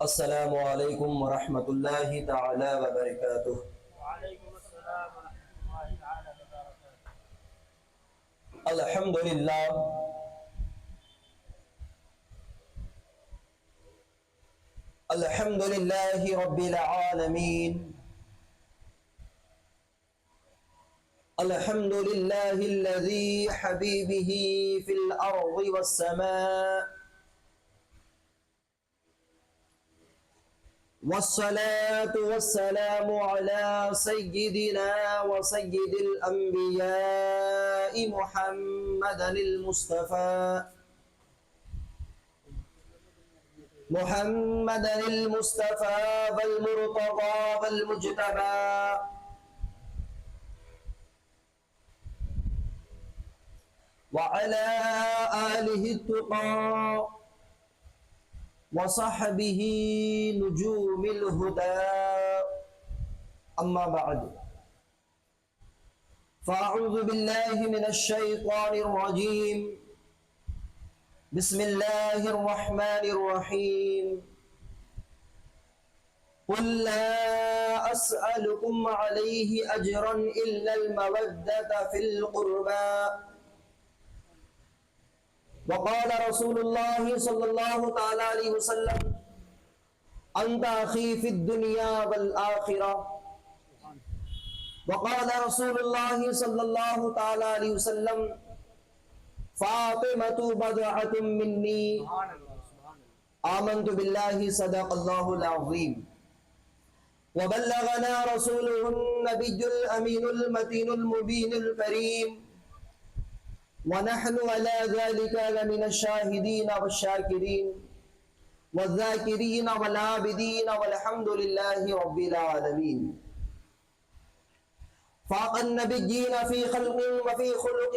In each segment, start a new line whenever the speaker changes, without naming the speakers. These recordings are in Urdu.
السلام علیکم ورحمۃ اللہ تعالی وبرکاتہ۔
وعلیکم السلام ورحمۃ اللہ تعالی وبرکاتہ۔
الحمدللہ الحمدللہ رب العالمین، الحمدللہ الذی حبیبہ فی الارض والسماء، والصلاة والسلام على سيدنا وسيد الأنبياء محمد المصطفى والمرتضى والمجتبى، وعلى آله التقى وصحبه نجوم الهدى، أما بعد فأعوذ بالله من الشيطان الرجيم، بسم الله الرحمن الرحيم، قل لا أسألكم عليه أجرا إلا المودة في القربى، وقال رسول الله صلى الله تعالى عليه وسلم أنت أخي في الدنيا والآخرة، وقال رسول الله صلى الله تعالى عليه وسلم فاطمة بضعة مني، آمنت بالله صدق الله العظيم، وبلغنا رسوله النبي الأمين المتين المبين الكريم، ونحن على ذلك لمن الشاهدين والشاكرين والذاكرين والعابدين والحمد لله رب العالمين، فاق النبيين في خلق وفي خلق،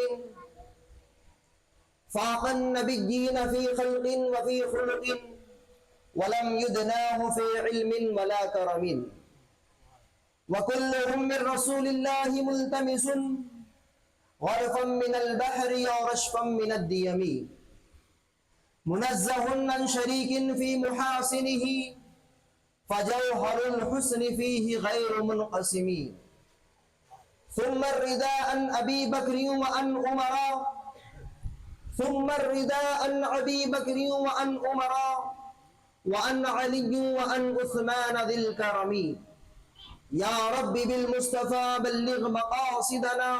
فاق النبيين في خلق وفي خلق، ولم يدناه في علم ولا كرم، وكلهم من رسول الله ملتمس غرفا من البحر ورشفا من الديم، منزه عن شريك في محاسنه، فجوهر الحسن فيه غير منقسم، ثم الرداء عن أبي بكر وعن عمر، ثم الرداء عن أبي بكر وعن عمر، وعن علي وعن عثمان ذي الكرم، يا رب بالمصطفى بلغ مقاصدنا،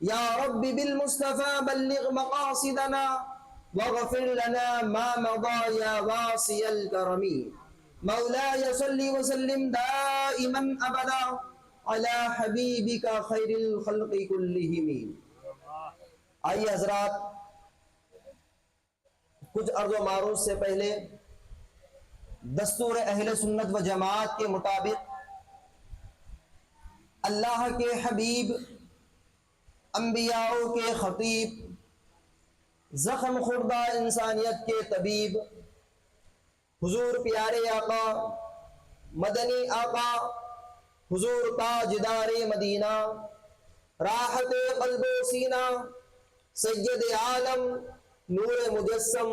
یا رب بالمصطفى بلغ مقاصدنا، واغفر لنا ما مضى یا واسع الکرم، مولاي صل وسلم دائما ابدا على حبیبک خیر الخلق كلهم۔ آئیے حضرات، کچھ عرض و معروض سے پہلے دستور اہل سنت و جماعت کے مطابق اللہ کے حبیب، انبیاء کے خطیب، زخم خوردہ انسانیت کے طبیب، حضور پیارے آقا، مدنی آقا، حضور تاجدار مدینہ، راحت قلب و سینہ، سید عالم، نور مجسم،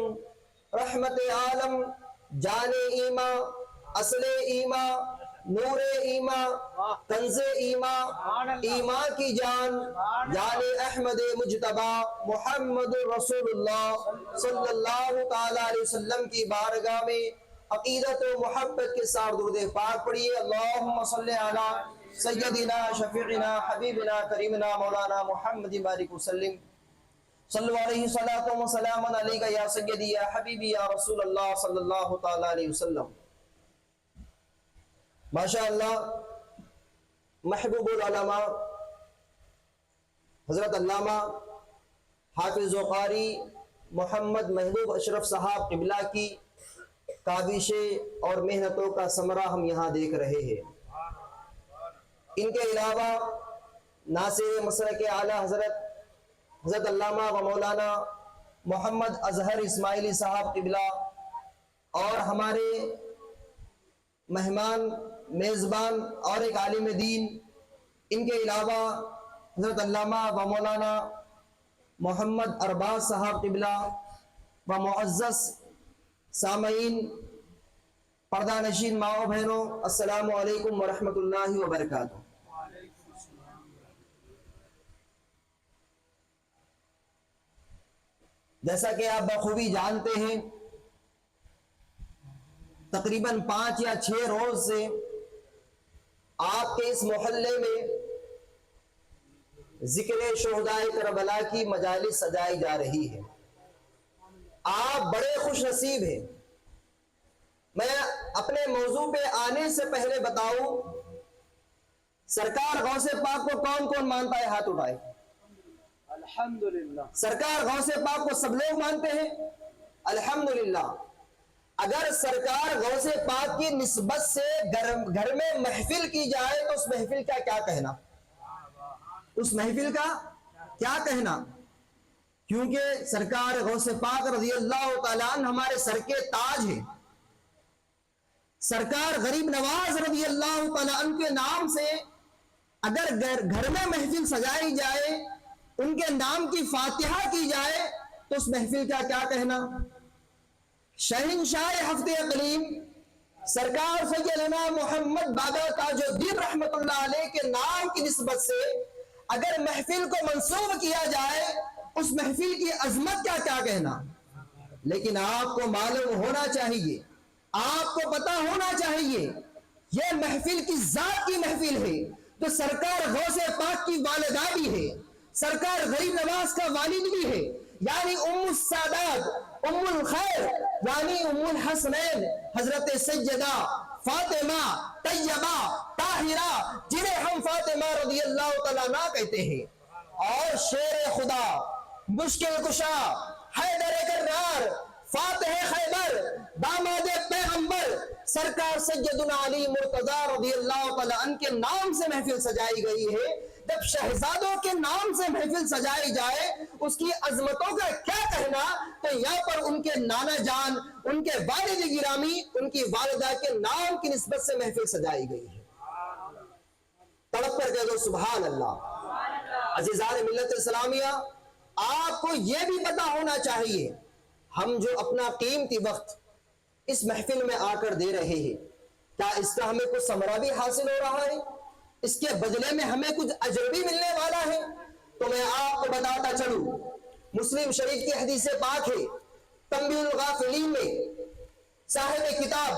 رحمت عالم، جان ایماں، اصل ایماں، نور ایماں، کنز ایماں، ایماں کی جان، جان احمد مجتبی محمد رسول اللہ صلی اللہ تعالی علیہ وسلم کی بارگاہ میں عقیدت و محبت کے ساتھ درود پاک پڑھیے۔ اللہم صلی علی سیدنا شفیعنا حبیبنا کریمنا مولانا محمد بارک وسلم، صلو علیہ صلاۃ و سلام علیک یا سیدی یا حبیبی یا رسول اللہ صلی اللہ تعالی علیہ وسلم۔ ماشاءاللہ، محبوب العلماء حضرت علامہ حافظ و قاری محمد محبوب اشرف صاحب قبلہ کی کاوشیں اور محنتوں کا ثمرہ ہم یہاں دیکھ رہے ہیں۔ ان کے علاوہ ناصر مسلک اعلیٰ حضرت علامہ و مولانا محمد اظہر اسماعیلی صاحب قبلہ، اور ہمارے مہمان میزبان اور ایک عالم دین، ان کے علاوہ حضرت علامہ و مولانا محمد ارباز صاحب قبلہ و معزز سامعین، پردہ نشین ماؤں بہنوں، السلام علیکم ورحمۃ اللہ وبرکاتہ۔ جیسا کہ آپ بخوبی جانتے ہیں، تقریباً 5 یا 6 روز سے آپ کے اس محلے میں ذکر شہدائے کربلا کی مجالس سجائی جا رہی ہے۔ آپ بڑے خوش نصیب ہیں۔ میں اپنے موضوع پہ آنے سے پہلے بتاؤں، سرکار غوث پاک کو کون کون مانتا ہے؟ ہاتھ اٹھائے۔
الحمدللہ۔
سرکار غوث پاک کو سب لوگ مانتے ہیں؟ الحمدللہ۔ اگر سرکار غوث پاک کی نسبت سے گھر میں محفل کی جائے تو اس محفل کا کیا کہنا؟ اس محفل کا کیا کہنا؟ کیونکہ سرکار غوث پاک رضی اللہ تعالیٰ عنہ ہمارے سر کے تاج ہیں۔ سرکار غریب نواز رضی اللہ تعالیٰ عنہ کے نام سے اگر گھر میں محفل سجائی جائے، ان کے نام کی فاتحہ کی جائے تو اس محفل کا کیا کہنا؟ شہنشاہ ہفتے اقلیم سرکار سیدنا محمد بابا تاج الدین رحمت اللہ علیہ کے نام کی نسبت سے اگر محفل کو منسوب کیا جائے، اس محفل کی عظمت کا کیا کہنا؟ لیکن آپ کو معلوم ہونا چاہیے، آپ کو پتا ہونا چاہیے، یہ محفل کی ذات کی محفل ہے، تو سرکار غوث پاک کی والدہ بھی ہے، سرکار غریب نواز کا والد بھی ہے، یعنی ام السادات، ام الخیر، یعنی ام الحسنین حضرت سیدہ فاطمہ طیبہ طاہرہ، جنہیں ہم فاطمہ رضی اللہ تعالیٰ عنہ کہتے ہیں، اور شیر خدا، مشکل کشا، حیدر کرار، فاتح خیبر، داماد پیغمبر سرکار سیدنا علی مرتضی رضی اللہ تعالیٰ عنہ کے نام سے محفل سجائی گئی ہے۔ جب شہزادوں کے نام سے محفل سجائی جائے، اس کی عظمتوں کا کیا کہنا؟ تو یہاں پر ان کے نانا جان، ان کے والد گرامی، ان کی والدہ کے نام کی نسبت سے محفل سجائی گئی ہے۔ تڑپ کر کہہ دو سبحان اللہ۔ عزیزان ملت اسلامیہ، آپ کو یہ بھی پتا ہونا چاہیے، ہم جو اپنا قیمتی وقت اس محفل میں آ کر دے رہے ہیں، کیا اس کا ہمیں کچھ ثمرہ بھی حاصل ہو رہا ہے؟ اس کے بدلے میں ہمیں کچھ اجر بھی ملنے والا ہے؟ تو میں آپ کو بتاتا چلوں، مسلم شریف کی حدیث پاک ہے، تنبیہ الغافلین میں صاحب کتاب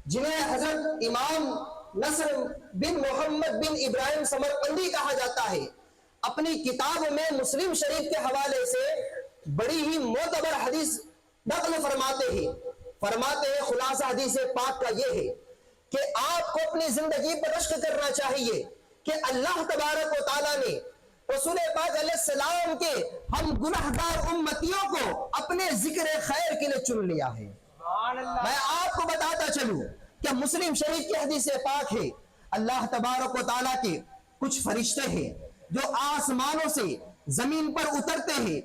جنہیں حضرت امام نصر بن محمد بن ابراہیم سمرقندی کہا جاتا ہے، اپنی کتاب میں مسلم شریف کے حوالے سے بڑی ہی معتبر حدیث نقل فرماتے ہیں۔ خلاصہ حدیث پاک کا یہ ہے کہ آپ کو اپنی زندگی پر رشک کرنا چاہیے کہ اللہ تبارک و تعالیٰ نے رسول پاک علیہ السلام کے ہم گناہگار امتیوں کو اپنے ذکر خیر کے لیے چن لیا ہے۔ میں آپ کو بتاتا چلوں کہ مسلم شریف کی حدیث پاک ہے، اللہ تبارک و تعالیٰ کے کچھ فرشتے ہیں جو آسمانوں سے زمین پر اترتے ہیں،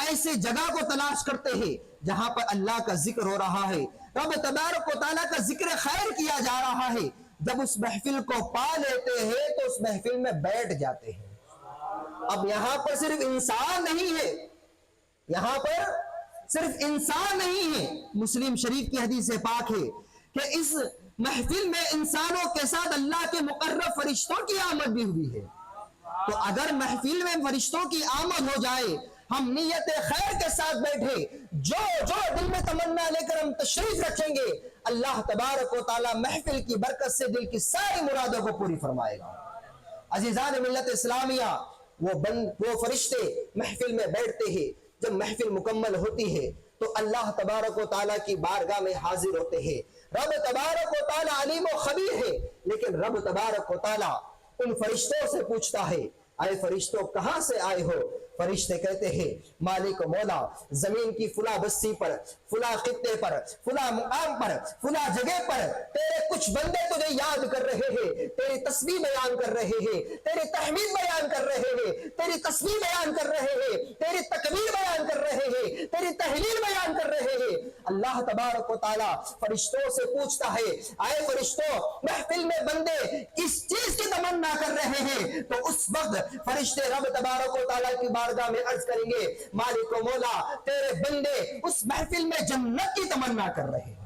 ایسے جگہ کو تلاش کرتے ہیں جہاں پر اللہ کا ذکر ہو رہا ہے، رب تبارک و تعالیٰ کا ذکر خیر کیا جا رہا ہے۔ جب اس محفل کو پا لیتے ہیں تو اس محفل میں بیٹھ جاتے ہیں۔ اب یہاں پر صرف انسان نہیں ہے، یہاں پر صرف انسان نہیں ہے، مسلم شریف کی حدیث پاک ہے کہ اس محفل میں انسانوں کے ساتھ اللہ کے مقرب فرشتوں کی آمد بھی ہوئی ہے۔ تو اگر محفل میں فرشتوں کی آمد ہو جائے، ہم نیت خیر کے ساتھ بیٹھے، جو دل میں تمنا لے کر ہم تشریف رکھیں گے، اللہ تبارک و تعالیٰ محفل کی برکت سے دل کی ساری مرادوں کو پوری فرمائے گا۔ عزیزان ملت اسلامیہ، وہ فرشتے محفل میں بیٹھتے ہیں، جب محفل مکمل ہوتی ہے تو اللہ تبارک و تعالیٰ کی بارگاہ میں حاضر ہوتے ہیں۔ رب تبارک و تعالیٰ علیم و خبیر ہے، لیکن رب تبارک و تعالیٰ ان فرشتوں سے پوچھتا ہے، اے فرشتوں کہاں سے آئے ہو؟ فرشتے کہتے ہیں، مالک و مولا، زمین کی فلاں بستی پر، فلاں خطے پر، فلاں مقام پر، فلاں جگہ پر تیرے کچھ بندے تجھے یاد کر رہے ہیں، تیری تسبیح بیان کر رہے ہیں، تیری تحمید بیان کر رہے ہیں، تیری تسبیح بیان کر رہے ہیں، تیری تکبیر بیان کر رہے ہیں، تیری تحلیل بیان کر رہے ہیں۔ اللہ تبارک و تعالیٰ فرشتوں سے پوچھتا ہے، اے فرشتوں، محفل میں بندے کس چیز کی تمنا کر رہے ہیں؟ تو اس وقت فرشتے رب تبارک و تعالیٰ کی بارگاہ میں عرض کریں گے، مالک و مولا، تیرے بندے اس محفل میں جنت کی تمنا کر رہے ہیں۔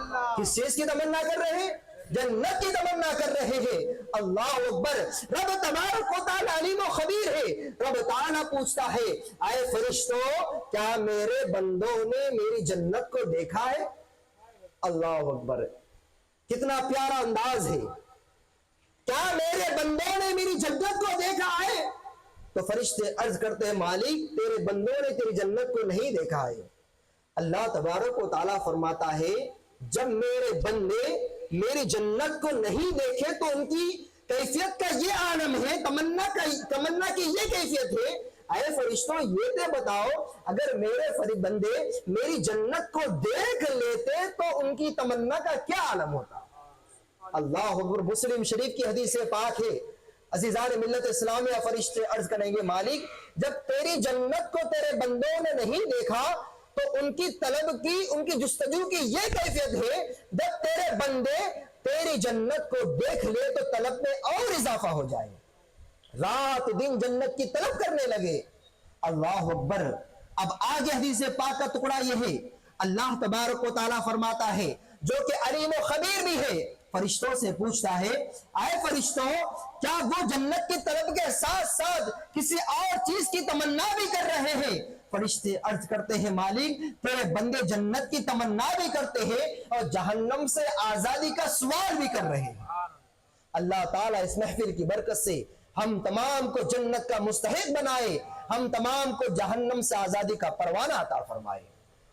اللہ
کس چیز کی تمنا کر رہے ہیں؟ جنت کی تمنا کر رہے ہیں۔ اللہ اکبر۔ رب تبارک و تعالی علیم و خبیر ہے۔ رب تعالی پوچھتا ہے اے فرشتوں کیا میرے بندوں نے میری جنت کو دیکھا ہے؟ اللہ اکبر، کتنا پیارا انداز ہے۔ کیا میرے بندوں نے میری جنت کو دیکھا ہے؟ تو فرشتے عرض کرتے ہیں مالک تیرے بندوں نے تیری جنت کو نہیں دیکھا ہے۔ اللہ تبارک و تعالیٰ فرماتا ہے جب میرے بندے میری جنت کو نہیں دیکھے تو ان کی کیفیت کا یہ عالم ہے، تمنا کی یہ کیفیت ہے۔ اے فرشتوں یہ تے بتاؤ اگر میرے بندے میری جنت کو دیکھ لیتے تو ان کی تمنا کا کیا عالم ہوتا؟ اللہ اکبر۔ مسلم شریف کی حدیث پاک ہے۔ عزیزان ملت اسلامیہ فرشتے عرض کریں گے مالک جب تیری جنت کو تیرے بندوں نے نہیں دیکھا تو ان کی طلب کی، ان کی جستجو کی یہ کیفیت ہے جب تیرے بندے تیری جنت کو دیکھ لے تو طلب میں اور اضافہ ہو جائے، رات دن جنت کی طلب کرنے لگے۔ اللہ اکبر۔ اب آگے حدیث پاک کا ٹکڑا یہ ہے، اللہ تبارک و تعالیٰ فرماتا ہے جو کہ علیم و خبیر بھی ہے، فرشتوں سے پوچھتا ہے اے فرشتوں کیا وہ جنت کی طلب کے ساتھ ساتھ کسی اور چیز کی تمنا بھی کر رہے ہیں؟ فرشتے عرض کرتے ہیں مالک تیرے بندے جنت کی تمنا بھی کرتے ہیں اور جہنم سے آزادی کا سوال بھی کر رہے ہیں۔ اللہ تعالیٰ اس محفل کی برکت سے ہم تمام کو جنت کا مستحق بنائے، ہم تمام کو جہنم سے آزادی کا پروانہ عطا فرمائے۔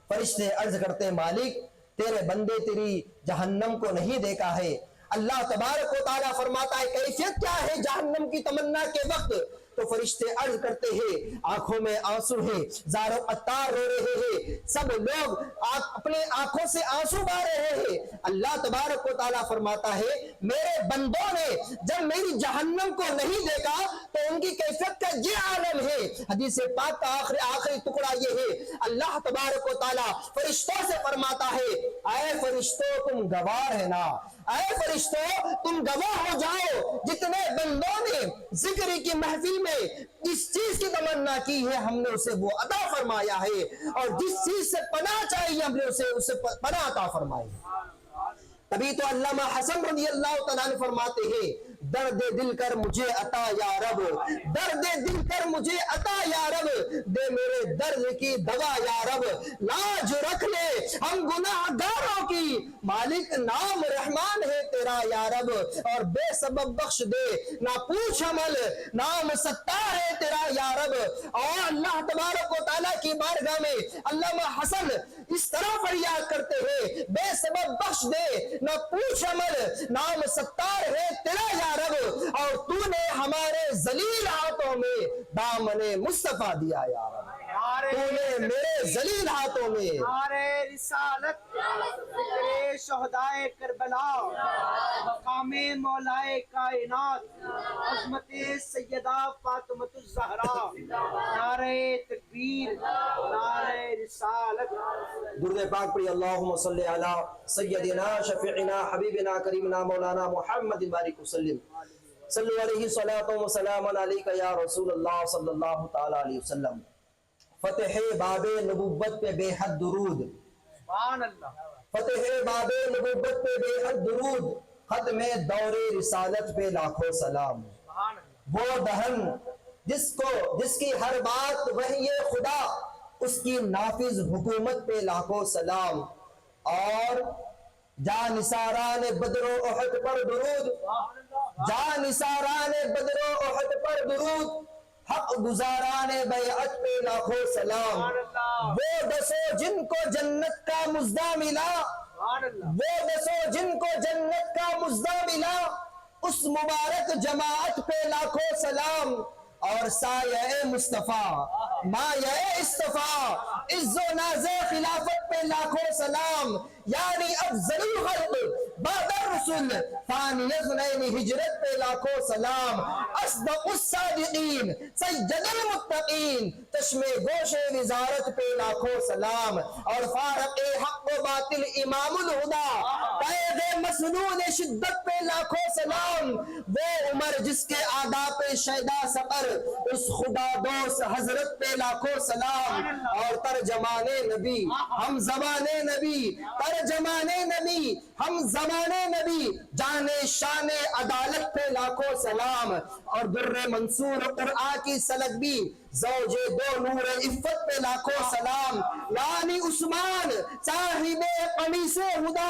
فرشتے عرض کرتے ہیں مالک تیرے بندے تیری جہنم کو نہیں دیکھا ہے۔ اللہ تبارک و تعالیٰ فرماتا ہے کیفیت کیا ہے جہنم کی تمنا کے وقت؟ تو فرشتے عرض کرتے ہیں آنکھوں میں آنسو ہے، زار و عطار رو رہے ہیں، سب لوگ اپنے آنکھوں سے آنسو بہا رہے ہیں۔ اللہ تبارک و تعالیٰ فرماتا ہے میرے بندوں نے جب میری جہنم کو نہیں دیکھا تو ان کی کیفیت کا یہ عالم ہے۔ حدیث پاک کا آخری ٹکڑا یہ ہے، اللہ تبارک و تعالیٰ فرشتوں سے فرماتا ہے اے فرشتوں تم گواہ ہے نا، اے فرشتوں تم گواہ ہو جاؤ جتنے بندوں نے ذکر کی محفل میں جس چیز کی تمنا کی ہے ہم نے اسے وہ عطا فرمایا ہے، اور جس چیز سے پناہ چاہیے ہم نے اسے پناہ عطا فرمائی۔ تبھی تو علامہ حسن رضی اللہ تعالیٰ عنہ فرماتے ہیں درد دل کر مجھے عطا یا رب، درد دل کر مجھے عطا یا رب، دے میرے درد کی دوا یا رب، لاج رکھ لے ہم گناہ گاروں کی، مالک نام رحمان ہے تیرا یا رب، اور بے سبب بخش دے نہ پوچھ عمل، نام ستار ہے تیرا یا رب۔ اور اللہ تبارک و تعالیٰ کی بارگاہ میں علامہ حسن اس طرح فریاد کرتے ہیں بے سبب بخش دے نہ پوچھ عمل، نام ستار ہے تیرا یا رب، اور تو نے ہمارے ذلیل ہاتھوں میں دامن مصطفیٰ دیا یا رب، تو نے میرے ذلیل ہاتھوں میں
نعرہ رسالت، ذکر شہدائے کربلا، مقام مولائے کائنات، عظمت سیدہ فاطمۃ الزہرا، نعرہ تکبیر، نعرہ رسالت۔
درود پاک پڑھی اللہم صلی علی سیدنا شفیعنا حبیبنا کریمنا مولانا محمد بارک وسلم، صلی علیہ صلاۃ و سلام علیک یا رسول اللہ صلی اللہ تعالی علیہ وسلم۔ فتح باب نبوت پہ بے حد درود،
سبحان اللہ،
فتح باب نبوت پہ بے حد درود، ختم دور رسالت پہ لاکھوں سلام۔
سبحان اللہ،
وہ دہن جس کی ہر بات وحی خدا، اس کی نافذ حکومت پہ لاکھوں سلام، اور جانثاران بدر و احد پر درود، جانثاران بدر و احد پر درود، حق گزاران بیعت پہ لاکھوں سلام۔ وہ دسو جن کو جنت کا مژدہ ملا،
سبحان اللہ،
وہ دسو جن کو جنت کا مژدہ ملا، اس مبارک جماعت پہ لاکھوں سلام، اور سایہ مصطفیٰ مایہ اصطفیٰ عز و ناز خلافت پہ لاکھوں سلام، یعنی افضل الخلق بعد الرسل ثانی اثنین ہجرت پہ لاکھوں سلام اصدق الصادقین سید المتقین چشم گوش وزارت پہ لاکھوں سلام اور فارق حق و باطل امام الہدا قائد مسنون شدت پہ لاکھوں سلام وہ عمر جس کے آداب پہ شیدا سقر اس خدا دوست حضرت پہ لاکھوں سلام اور ترجمان نبی ہم زبان نبی ترجمان نبی ہم زبان نبی جان شان عدالت پہ لاکھوں سلام اور در منصور قرآن کی سلگبی زوج دو نور عفت پہ لاکھوں سلام یعنی عثمان صاحب قمیص ہدا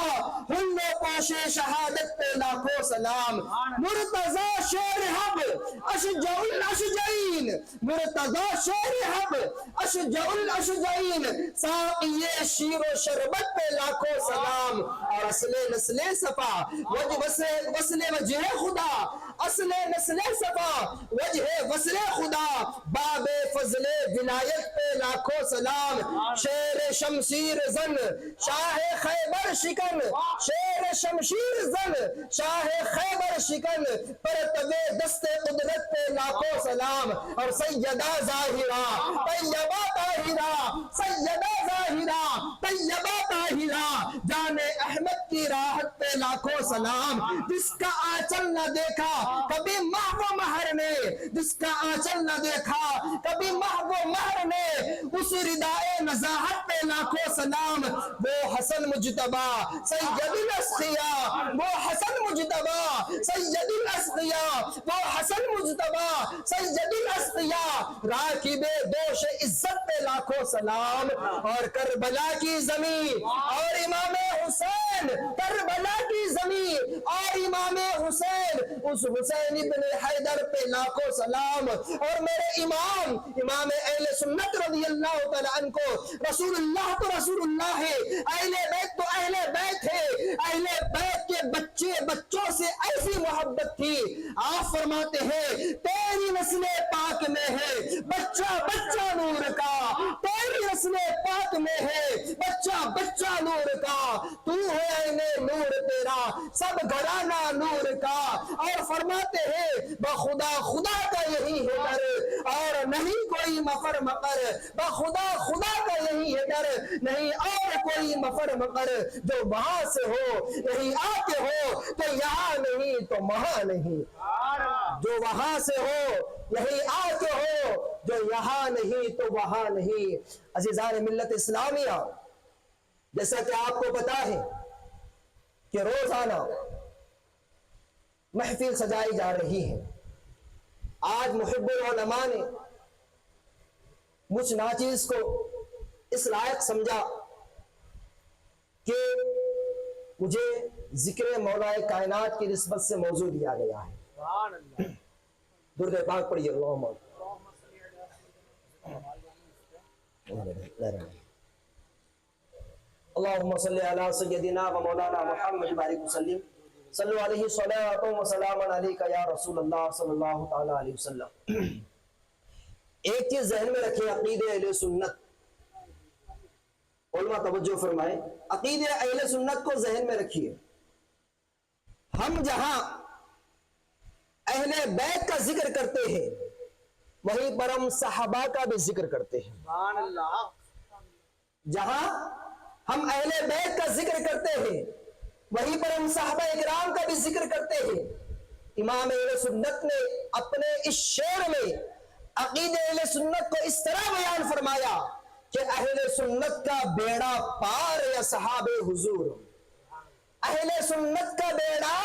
ہن پوش شہادت پہ لاکھوں سلام مرتضی شیر حب اشجع الاشجعین مرتضی شیر حب اشجع الاشجعین ساقی شیر و شربت پہ لاکھوں سلام اور اصل نسل صفا وصل وجہ خدا اصل نسل صفا وجہ وصل خدا باب فضل ولایت پہ لاکھوں سلام شیر شمشیر زن شاہ خیبر شکن شیر شمشیر زن شاہ خیبر شکن پرتو دست قدرت پہ لاکھوں سلام اور سیدہ ظاہرہ طیبہ طاہرہ سیدہ ظاہرہ طیبہ طاہرہ جان احمد کی راحت پہ لاکھوں سلام جس کا آنچل نہ دیکھا کبھی محو مہر نے جس کا آنچل نہ دیکھا کبھی محو مہر نے اس ردائے نزاہت پہ لاکھوں سلام وہ حسن مجتبہ سید الاسقیاء وہ حسن مجتبہ سید الاسقیاء وہ حسن مجتبہ سید الاسقیاء راکب دوش عزت پہ لاکھوں سلام اور کربلا کی زمین اور امام حسین کربلا کی زمین اور امام حسین اس حسین ابن حیدر پہ لاکھوں سلام اور میرے امام اہل سنت رضی اللہ تعالیٰ عنہ کو رسول اللہ تو رسول اللہ ہے اہل بیت تو اہل بیت ہے اہل بیت کے بچے بچوں سے ایسی محبت تھی آپ فرماتے ہیں تیری نسل پاک میں ہے بچہ بچہ نور کا تیری نسل پاک میں ہے بچہ بچہ نور کا تو ہے نور تیرا سب گھرانہ نور کا اور فرماتے ہیں بخدا خدا کا یہی ہے ڈر اور نہیں کوئی مفر مقر بخدا خدا کا یہی ہے ڈر نہیں اور کوئی مفر مقر جو وہاں سے ہو یہی آتے ہو تو یہاں نہیں تو وہاں نہیں جو وہاں سے ہو یہی آتے ہو جو یہاں نہیں تو وہاں نہیں عزیزان ملت اسلامیہ جیسا کہ آپ کو پتا ہے کہ روزانہ محفل سجائی جا رہی ہے آج محب العلماء نے مجھ ناچیز کو اس لائق سمجھا کہ مجھے ذکر مولا کائنات کی نسبت سے موضوع دیا گیا ہے درود پاک پڑھیے اللہم صلی علی سیدنا و مولانا محمد بارک وسلم صلو علیہ صلاۃ و سلام علیکہ یا رسول اللہ صلی اللہ تعالی علیہ وسلم ایک چیز ذہن میں رکھیں عقید اہل سنت علماء توجہ فرمائیں عقید اہل سنت کو ذہن میں رکھیے ہم جہاں اہل بیت کا ذکر کرتے ہیں وہیں پر ہم صحابہ کا بھی ذکر کرتے ہیں جہاں ہم اہل بیت کا ذکر کرتے ہیں وہیں پر ہم صحابہ اکرام کا بھی ذکر کرتے ہیں امام اہل سنت نے اپنے اس شعر میں عقید اہل سنت کو اس طرح بیان فرمایا کہ اہل سنت کا بیڑا پار یا صحاب حضور اہل سنت کا بیڑا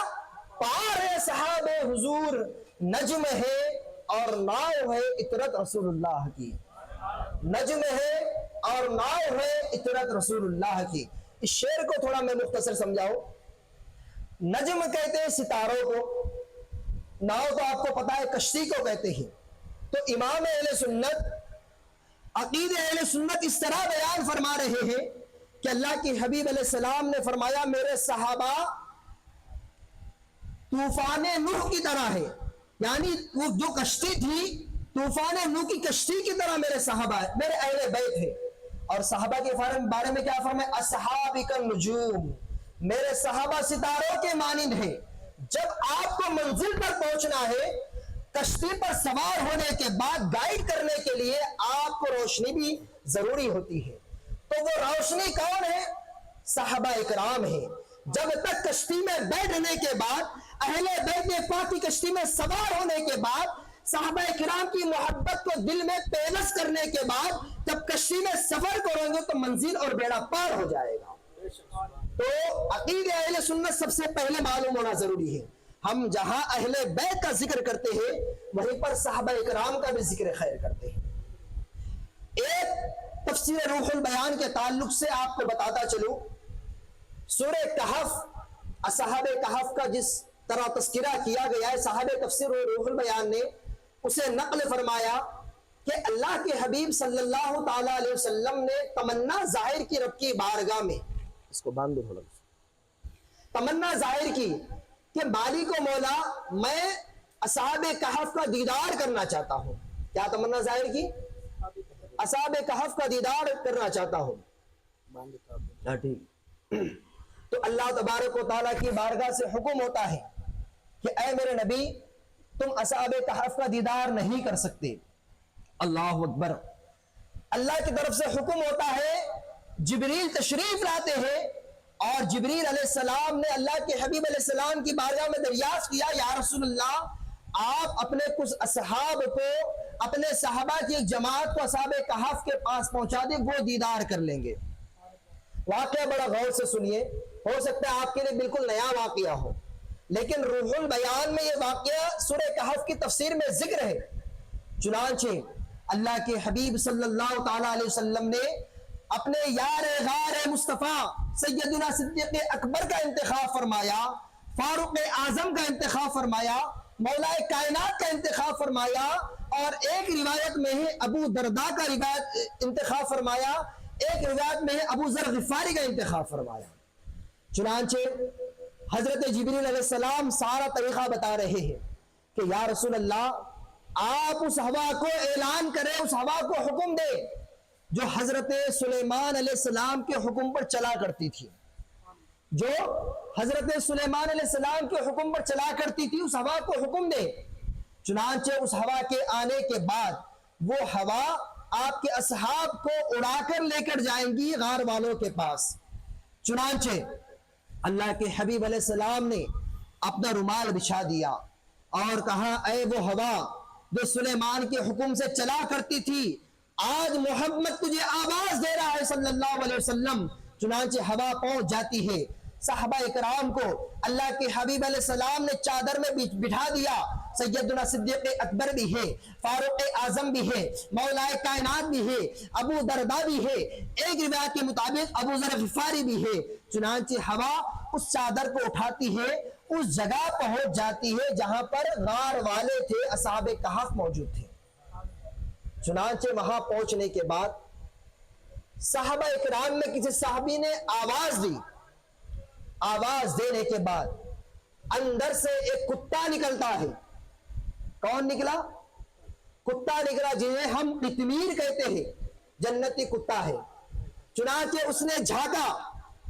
پار یا صحاب حضور نجم ہے اور ناؤ ہے اطرت رسول اللہ کی نجم ہے اور ناؤ ہے اطرت رسول اللہ کی اس شعر کو تھوڑا میں مختصر سمجھاؤں نجم کہتے ہیں ستاروں کو ناؤ تو آپ کو پتا ہے کشتی کو کہتے ہیں تو امام اہل سنت عقید اہل سنت اس طرح بیان فرما رہے ہیں کہ اللہ کی حبیب علیہ السلام نے فرمایا میرے صحابہ طوفان نوح کی طرح ہے یعنی وہ جو کشتی تھی طوفان نوح کی کشتی کی طرح میرے صحابہ ہے میرے اہل بیت ہے اور صحابہ کے بارے میں کیا فرمایا اصحاب کا نجوم میرے صحابہ ستاروں کے مانند ہیں. جب آپ کو منزل پر پہنچنا ہے، کشتی پر سوار ہونے کے بعد گائیڈ کرنے کے لیے آپ کو روشنی بھی ضروری ہوتی ہے. تو وہ روشنی کون ہے؟ صحابہ اکرام ہیں. جب تک کشتی میں بیٹھنے کے بعد، اہل بیت پاک کی کشتی میں سوار ہونے کے بعد، صحابہ اکرام کی محبت کو دل میں پیوست کرنے کے بعد جب کشتی میں سفر کریں گے تو منزل اور بیڑا پار ہو جائے گا. تو عقیدہ اہل سنت سب سے پہلے معلوم ہونا ضروری ہے. ہم جہاں اہل بیت کا ذکر کرتے ہیں وہیں پر صحابہ اکرام کا بھی ذکر خیر کرتے ہیں. ایک تفسیر روح البیان کے تعلق سے آپ کو بتاتا چلوں، سورہ کہف، اصحاب کہف کا جس طرح تذکرہ کیا گیا ہے، صاحب تفسیر روح البیان نے اسے نقل فرمایا کہ اللہ کے حبیب صلی اللہ تعالی علیہ وسلم نے تمنا ظاہر کی رب کی بارگاہ میں، اس کو باندھ دو، تمنا ظاہر کی کہ مالک و مولا میں اصحاب کہف کا دیدار کرنا چاہتا ہوں. کیا تمنا ظاہر کی؟ اصحاب کہف کا دیدار کرنا چاہتا ہوں. ٹھیک. تو اللہ تبارک و تعالیٰ کی بارگاہ سے حکم ہوتا ہے کہ اے میرے نبی تم اصحاب کہف کا دیدار نہیں کر سکتے. اللہ اکبر. اللہ کی طرف سے حکم ہوتا ہے، جبریل تشریف لاتے ہیں اور جبریل علیہ السلام نے اللہ کے حبیب علیہ السلام کی بارگاہ میں دریافت کیا، یا رسول اللہ آپ اپنے کچھ اصحاب کو، اپنے صحابہ کی ایک جماعت کو اصحاب کہف کے پاس پہنچا دیں، وہ دیدار کر لیں گے. واقعہ بڑا غور سے سنیے، ہو سکتا ہے آپ کے لیے بالکل نیا واقعہ ہو، لیکن روح البیان میں یہ واقعہ سورہ کہف کی تفسیر میں ذکر ہے. چنانچہ اللہ کے حبیب صلی اللہ تعالی علیہ وسلم نے اپنے یار غار مصطفیٰ سیدنا صدیق اکبر کا انتخاب فرمایا، فاروق اعظم کا انتخاب فرمایا، مولا کائنات کا انتخاب فرمایا، اور ایک روایت میں ہے ابو درداء کا روایت انتخاب فرمایا، ایک روایت میں ہے ابو ذر غفاری کا انتخاب فرمایا. چنانچہ حضرت جبریل علیہ السلام سارا طریقہ بتا رہے ہیں کہ یا رسول اللہ آپ اس ہوا کو اعلان کریں، اس ہوا کو حکم دے جو حضرت سلیمان علیہ السلام کے حکم پر چلا کرتی تھی، جو حضرت سلیمان علیہ السلام کے حکم پر چلا کرتی تھی، اس ہوا کو حکم دے. چنانچہ اس ہوا کے آنے کے بعد وہ ہوا آپ کے اصحاب کو اڑا کر لے کر جائیں گی غار والوں کے پاس. چنانچہ اللہ کے حبیب علیہ السلام نے اپنا رومال بچھا دیا اور کہا اے وہ ہوا جو سلیمان کے حکم سے چلا کرتی تھی، آج محمد تجھے آواز دے رہا ہے صلی اللہ علیہ وسلم. چنانچہ ہوا پہنچ جاتی ہے. صحابہ اکرام کو اللہ کے حبیب علیہ السلام نے چادر میں بٹھا دیا. سیدنا صدیق اکبر بھی ہے، فاروق اعظم بھی ہے، مولا کائنات بھی ہے، ابو درداء بھی ہے، ایک روایت کے مطابق ابو ذر غفاری بھی ہے. چنانچہ ہوا اس چادر کو اٹھاتی ہے، اس جگہ پہنچ جاتی ہے جہاں پر غار والے تھے، اصحاب کہف موجود تھے. چنانچہ وہاں پہنچنے کے بعد صحابہ اکرام میں کسی صحابی نے آواز دی. آواز دینے کے بعد اندر سے ایک کتا نکلتا ہے. کون نکلا؟ کتا نکلا جنہیں ہم قطمیر کہتے ہیں، جنتی کتا ہے. چنانچہ اس نے جھانکا،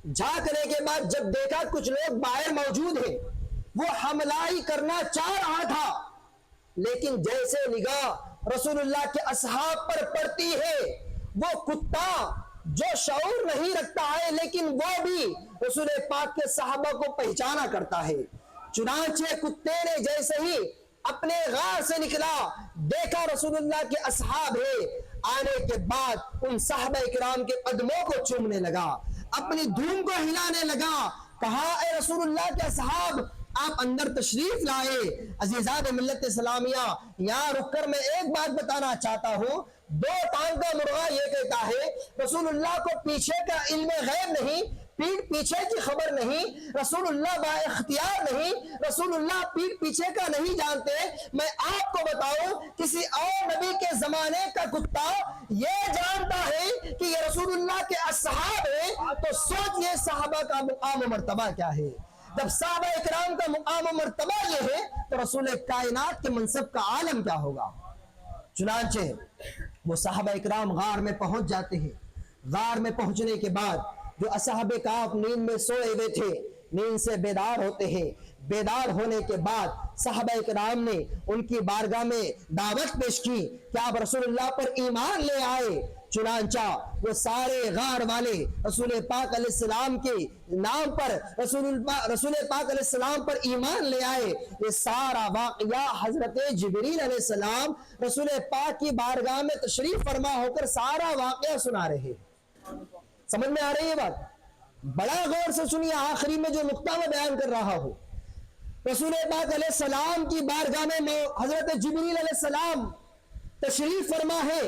جھانکنے کے بعد جب دیکھا کچھ لوگ باہر موجود ہیں، وہ حملہ ہی کرنا چاہ رہا تھا، لیکن جیسے نگاہ رسول اللہ کے اصحاب پر پڑتی ہے، وہ کتا جو شعور نہیں رکھتا ہے لیکن وہ بھی رسول پاک کے صحابہ کو پہچانا کرتا ہے. چنانچہ کتے نے جیسے ہی اپنے غار سے نکلا، دیکھا رسول اللہ کے اصحاب ہے، آنے کے بعد ان صحابہ اکرام کے قدموں کو چومنے لگا، اپنی دھوم کو ہلانے لگا. کہا اے رسول اللہ کے اصحاب آپ اندر تشریف لائے. عزیزان ملت اسلامیہ، یہاں رک کر میں ایک بات بتانا چاہتا ہوں. دو ٹانگ کا مرغا یہ کہتا ہے رسول اللہ کو پیچھے کا علم غیب نہیں، پیٹ پیچھے کی خبر نہیں، رسول اللہ با اختیار نہیں، رسول اللہ پیٹ پیچھے کا نہیں جانتے. میں آپ کو بتاؤں کسی اور نبی کے زمانے کا کتا یہ جانتا ہے کہ یہ رسول اللہ کے اصحاب ہیں، تو سوچئے صحابہ کا مقام و مرتبہ کیا ہے. جب صحابہ اکرام کا مقام و مرتبہ یہ ہے تو رسول کائنات کے منصب کا عالم کیا ہوگا. چنانچہ وہ صحابہ اکرام غار میں پہنچ جاتے ہیں. غار میں پہنچنے کے بعد جو اصحاب کہف نیند میں سوئے ہوئے تھے، نیند سے بیدار ہوتے ہیں، بیدار ہونے کے بعد صحابہ کرام نے ان کی بارگاہ میں دعوت پیش کی کہ آپ رسول اللہ پر ایمان لے آئے۔ چنانچہ وہ سارے غار والے رسول پاک علیہ السلام کے نام پر رسول پاک علیہ السلام پر ایمان لے آئے۔ یہ سارا واقعہ حضرت جبریل علیہ السلام رسول پاک کی بارگاہ میں تشریف فرما ہو کر سارا واقعہ سنا رہے۔ سمجھ میں آ رہی ہے بات؟ بڑا غور سے سنیے، آخری میں جو نقطہ میں بیان کر رہا ہوں۔ رسول پاک علیہ السلام کی بارگاہ میں حضرت جبریل علیہ السلام تشریف فرما ہے،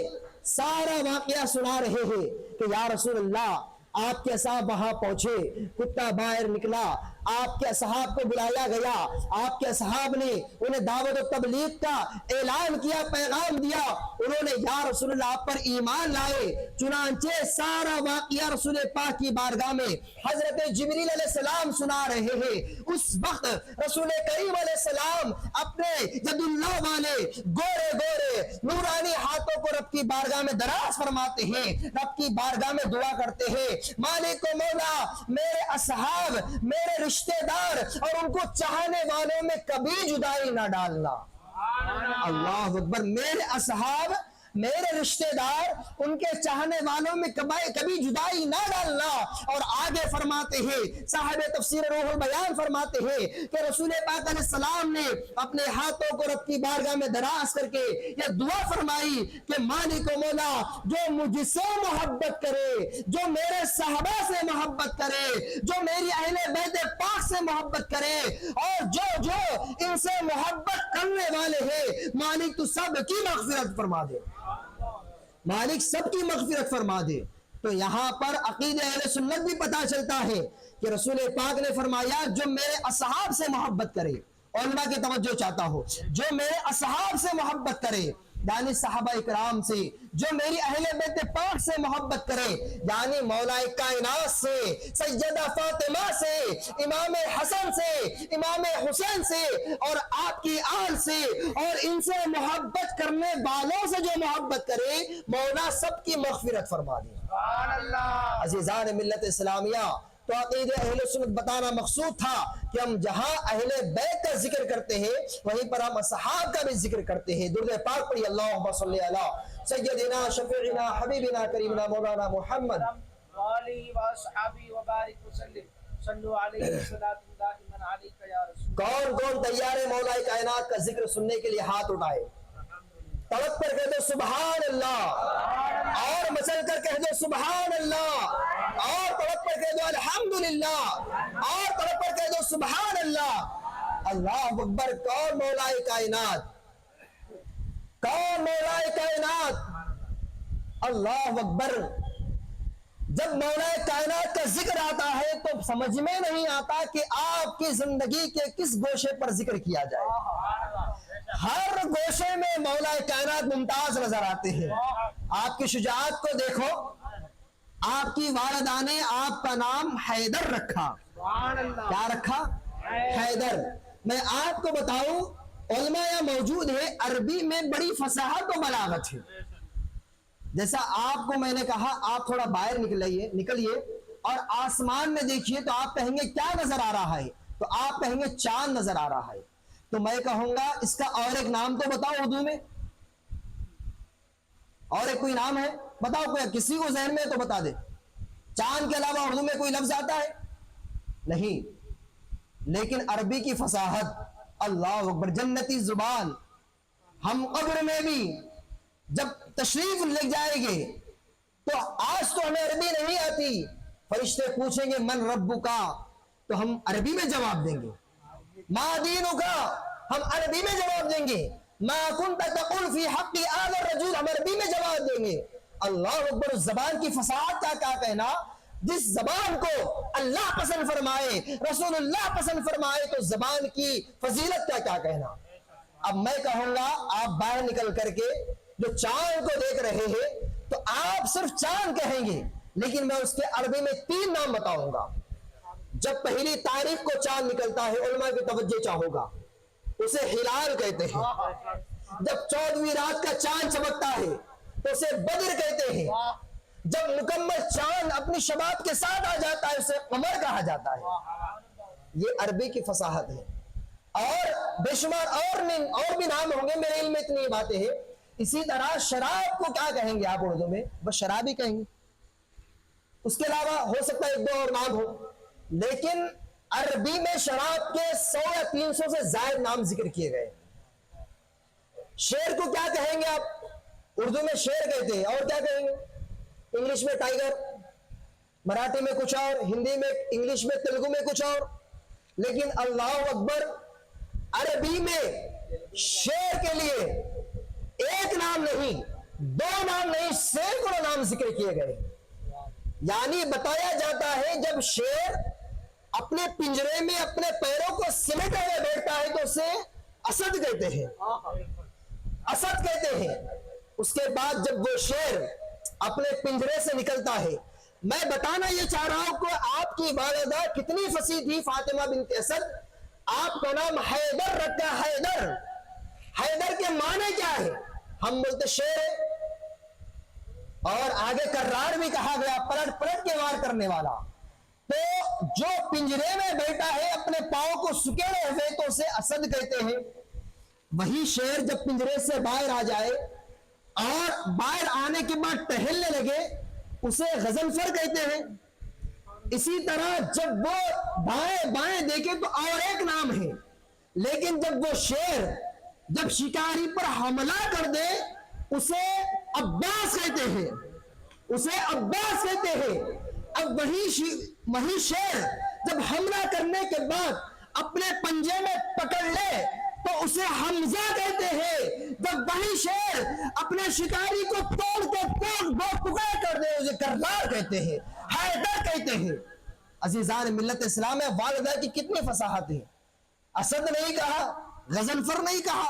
سارا واقعہ سنا رہے ہیں کہ یا رسول اللہ آپ کے اصحاب وہاں پہنچے، کتا باہر نکلا، آپ کے اصحاب کو بلایا گیا، آپ کے اصحاب نے انہیں دعوت و تبلیغ کا اعلان کیا، پیغام دیا، انہوں نے یا رسول اللہ آپ پر ایمان لائے۔ چنانچہ سارا واقعہ رسول پاک کی بارگاہ میں حضرت جبریل علیہ السلام سنا رہے ہیں۔ اس وقت رسول کریم علیہ السلام اپنے ید اللہ والے گورے گورے نورانی ہاتھوں کو رب کی بارگاہ میں دراز فرماتے ہیں، رب کی بارگاہ میں دعا کرتے ہیں، مالک و مولا میرے اصحاب، میرے رشتہ دار اور ان کو چاہنے والوں میں کبھی جدائی نہ ڈالنا۔ اللہ اکبر، میرے اصحاب، میرے رشتہ دار، ان کے چاہنے والوں میں کبھی جدائی نہ ڈالنا۔ اور آگے فرماتے ہیں، صاحب تفسیر روح البیان فرماتے ہیں کہ رسول پاک علیہ السلام نے اپنے ہاتھوں کو رب کی بارگاہ میں دراز کر کے یہ دعا فرمائی کہ مالک و مولا جو مجھ سے محبت کرے، جو میرے صحابہ سے محبت کرے، جو میری اہل بیت پاک سے محبت کرے، اور جو ان سے محبت کرنے والے ہیں، مالک تو سب کی مغفرت فرما دے، مالک سب کی مغفرت فرما دے۔ تو یہاں پر عقید اہل سنت بھی پتا چلتا ہے کہ رسول پاک نے فرمایا جو میرے اصحاب سے محبت کرے، علماء کی توجہ چاہتا ہو، جو میرے اصحاب سے محبت کرے یعنی صحابہ اکرام سے، جو میری اہل بیت پاک سے محبت کرے یعنی مولا کائنات سے، سیدہ فاطمہ سے، امام حسن سے، امام حسین سے، اور آپ کی آل سے، اور ان سے محبت کرنے والوں سے جو محبت کرے، مولا سب کی مغفرت فرما دے۔
سبحان اللہ۔
عزیزان ملت اسلامیہ، تو عقید اہل سنت بتانا مقصود تھا کہ ہم جہاں اہل بیت کا ذکر کرتے ہیں وہیں پر ہم اصحاب کا بھی ذکر کرتے ہیں۔ درود پاک پڑھی، اللہم صلی علی سیدنا شفیعنا حبیبنا کریمنا مولانا محمد
وآلہ وصحبہ وبارک وسلم، صلو علیہ الصلاۃ دائما علیک یا رسول۔
کون کون تیار ہے مولا کائنات کا ذکر سننے کے لیے؟ ہاتھ اٹھائے، تڑپ کر کہہ دو سبحان اللہ، اور مچل کر کہہ دو سبحان اللہ، اور تڑپ کر کہہ دو الحمدللہ، اور تڑپ کر کہہ دو سبحان اللہ۔ اللہ اکبر۔ کون مولا کائنات؟ کون مولا کائنات؟ اللہ اکبر۔ جب مولا کائنات کا ذکر آتا ہے تو سمجھ میں نہیں آتا کہ آپ کی زندگی کے کس گوشے پر ذکر کیا جائے۔ ہر گوشے میں مولا کائنات ممتاز نظر آتے ہیں۔ آپ کی شجاعت کو دیکھو، آپ کی والدہ نے آپ کا نام حیدر رکھا۔ کیا رکھا؟ حیدر۔ میں آپ کو بتاؤں، علماء یہاں موجود ہے، عربی میں بڑی فصاحت و بلاغت ہے۔ جیسا آپ کو میں نے کہا آپ تھوڑا باہر نکلیے اور آسمان میں دیکھیے تو آپ کہیں گے کیا نظر آ رہا ہے؟ تو آپ کہیں گے چاند نظر آ رہا ہے۔ تو میں کہوں گا اس کا اور ایک نام تو بتاؤ اردو میں، اور ایک کوئی نام ہے بتاؤ، کوئی کسی کو ذہن میں تو بتا دے۔ چاند کے علاوہ اردو میں کوئی لفظ آتا ہے؟ نہیں، لیکن عربی کی فصاحت، اللہ اکبر، جنتی زبان۔ ہم قبر میں بھی جب تشریف لے جائیں گے تو آج تو ہمیں عربی نہیں آتی، فرشتے پوچھیں گے من ربک، تو ہم عربی میں جواب دیں گے، ما دینک، ہم عربی میں جواب دیں گے، ما کنت تقول فی حق هذا الرجل، ہم عربی میں جواب دیں گے۔ اللہ اکبر۔ زبان کی فصاحت کا کیا کہنا؟ جس زبان کو اللہ پسند فرمائے، رسول اللہ پسند فرمائے، تو زبان کی فضیلت کا کیا کہنا؟ اب میں کہوں گا آپ باہر نکل کر کے جو چاند کو دیکھ رہے ہیں تو آپ صرف چاند کہیں گے، لیکن میں اس کے عربی میں 3 نام بتاؤں گا۔ جب پہلی تاریخ کو چاند نکلتا ہے، علماء کی توجہ چاہو گا، اسے ہلال کہتے ہیں۔ جب 14ویں رات کا چاند چمکتا ہے تو اسے بدر کہتے ہیں۔ جب مکمل چاند اپنی شباب کے ساتھ آ جاتا ہے اسے قمر کہا جاتا ہے۔ یہ عربی کی فصاحت ہے، اور بے شمار اور بھی نام ہوں گے، میرے علم میں اتنی باتیں ہیں۔ اسی طرح شراب کو کیا کہیں گے آپ اردو میں؟ بس شراب ہی کہیں گے، اس کے علاوہ ہو سکتا ہے ایک دو اور نام ہو، لیکن عربی میں شراب کے 100 یا 300 سے زائد نام ذکر کیے گئے۔ شیر کو کیا کہیں گے آپ؟ اردو میں شیر کہتے ہیں، اور کیا کہیں گے؟ انگلش میں ٹائیگر، مراٹھی میں کچھ اور، ہندی میں، انگلش میں، تیلگو میں کچھ اور، لیکن اللہ اکبر، عربی میں شیر کے لیے ایک نام نہیں، دو نام نہیں، سینکڑوں نام ذکر کیے گئے۔ یعنی بتایا جاتا ہے جب شیر اپنے پنجرے میں اپنے پیروں کو سمیٹے ہوئے بیٹھتا ہے تو اسے اسد کہتے ہیں، اسد کہتے ہیں۔ اس کے بعد جب وہ شیر اپنے پنجرے سے نکلتا ہے، میں بتانا یہ چاہ رہا ہوں کہ آپ کی والدہ کتنی فصیح تھی، فاطمہ بنت اسد۔ آپ کا نام حیدر رکھا، حیدر، حیدر کے معنی کیا ہے؟ ہم بولتے شیر ہے، اور آگے کرار بھی کہا گیا، پلٹ پلٹ کے وار کرنے والا۔ تو جو پنجرے میں بیٹھا ہے اپنے پاؤں کو سکیڑے ہوئے تو اسے اسد کہتے ہیں۔ وہی شیر جب پنجرے سے باہر آ جائے اور باہر آنے کے بعد ٹہلنے لگے اسے غضنفر کہتے ہیں۔ اسی طرح جب وہ بائیں بائیں دیکھے تو اور ایک نام ہے، لیکن جب وہ شیر جب شکاری پر حملہ کر دے اسے عباس کہتے ہیں، اسے عباس کہتے ہیں۔ اب وہی شیر جب حملہ کرنے کے بعد اپنے پنجے میں پکڑ لے تو اسے حمزہ کہتے ہیں۔ جب وہی شیر اپنے شکاری کو توڑ کے توڑ دو ٹکڑے کر دے اسے کرار کہتے ہیں، حیدر کہتے ہیں۔ عزیزان ملت اسلام ہے، والدہ کی کتنی فصاحت ہے۔ اسد نہیں کہا، غضنفر نہیں کہا،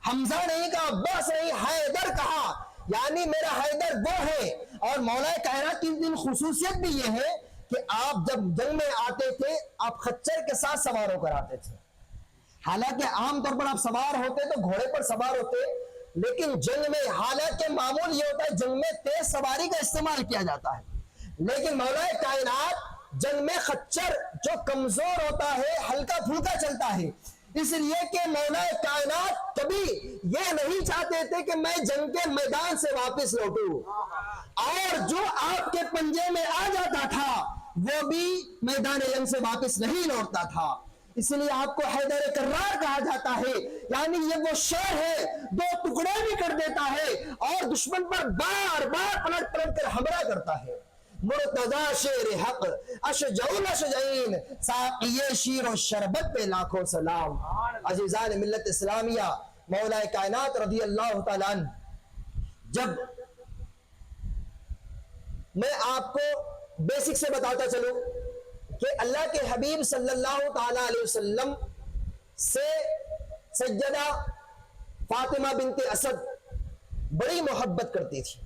حمزہ نہیں کہا، عباس نہیں، حیدر کہا، یعنی میرا حیدر وہ ہے۔ اور مولا کائنات کی دن خصوصیت بھی یہ ہے کہ آپ جب جنگ میں آتے تھے آپ خچر کے ساتھ سوار ہو کر آتے تھے۔ حالانکہ عام طور پر آپ سوار ہوتے تو گھوڑے پر سوار ہوتے، لیکن جنگ میں حالانکہ معمول یہ ہوتا ہے جنگ میں تیز سواری کا استعمال کیا جاتا ہے، لیکن مولا کائنات جنگ میں خچر جو کمزور ہوتا ہے ہلکا پھلکا چلتا ہے، اس لیے کہ مولا کائنات کبھی یہ نہیں چاہتے تھے کہ میں جنگ کے میدان سے واپس لوٹوں، اور جو آپ کے پنجے میں آ جاتا تھا وہ بھی میدان جنگ سے واپس نہیں لوٹتا تھا۔ اس لیے آپ کو حیدر کرار کہا جاتا ہے، یعنی یہ وہ شیر ہے دو ٹکڑے بھی کر دیتا ہے اور دشمن پر بار بار پلٹ پلٹ کر حملہ کرتا ہے۔ مرتضی شیر حق اشجع الاشجعین، ساقی شیر و شربت پہ لاکھوں سلام۔ عزیزان ملت اسلامیہ، مولا کائنات رضی اللہ تعالیٰ عنہ، جب میں آپ کو بیسک سے بتاتا چلوں کہ اللہ کے حبیب صلی اللہ تعالیٰ علیہ وسلم سے سیدہ فاطمہ بنت اسد بڑی محبت کرتی تھی۔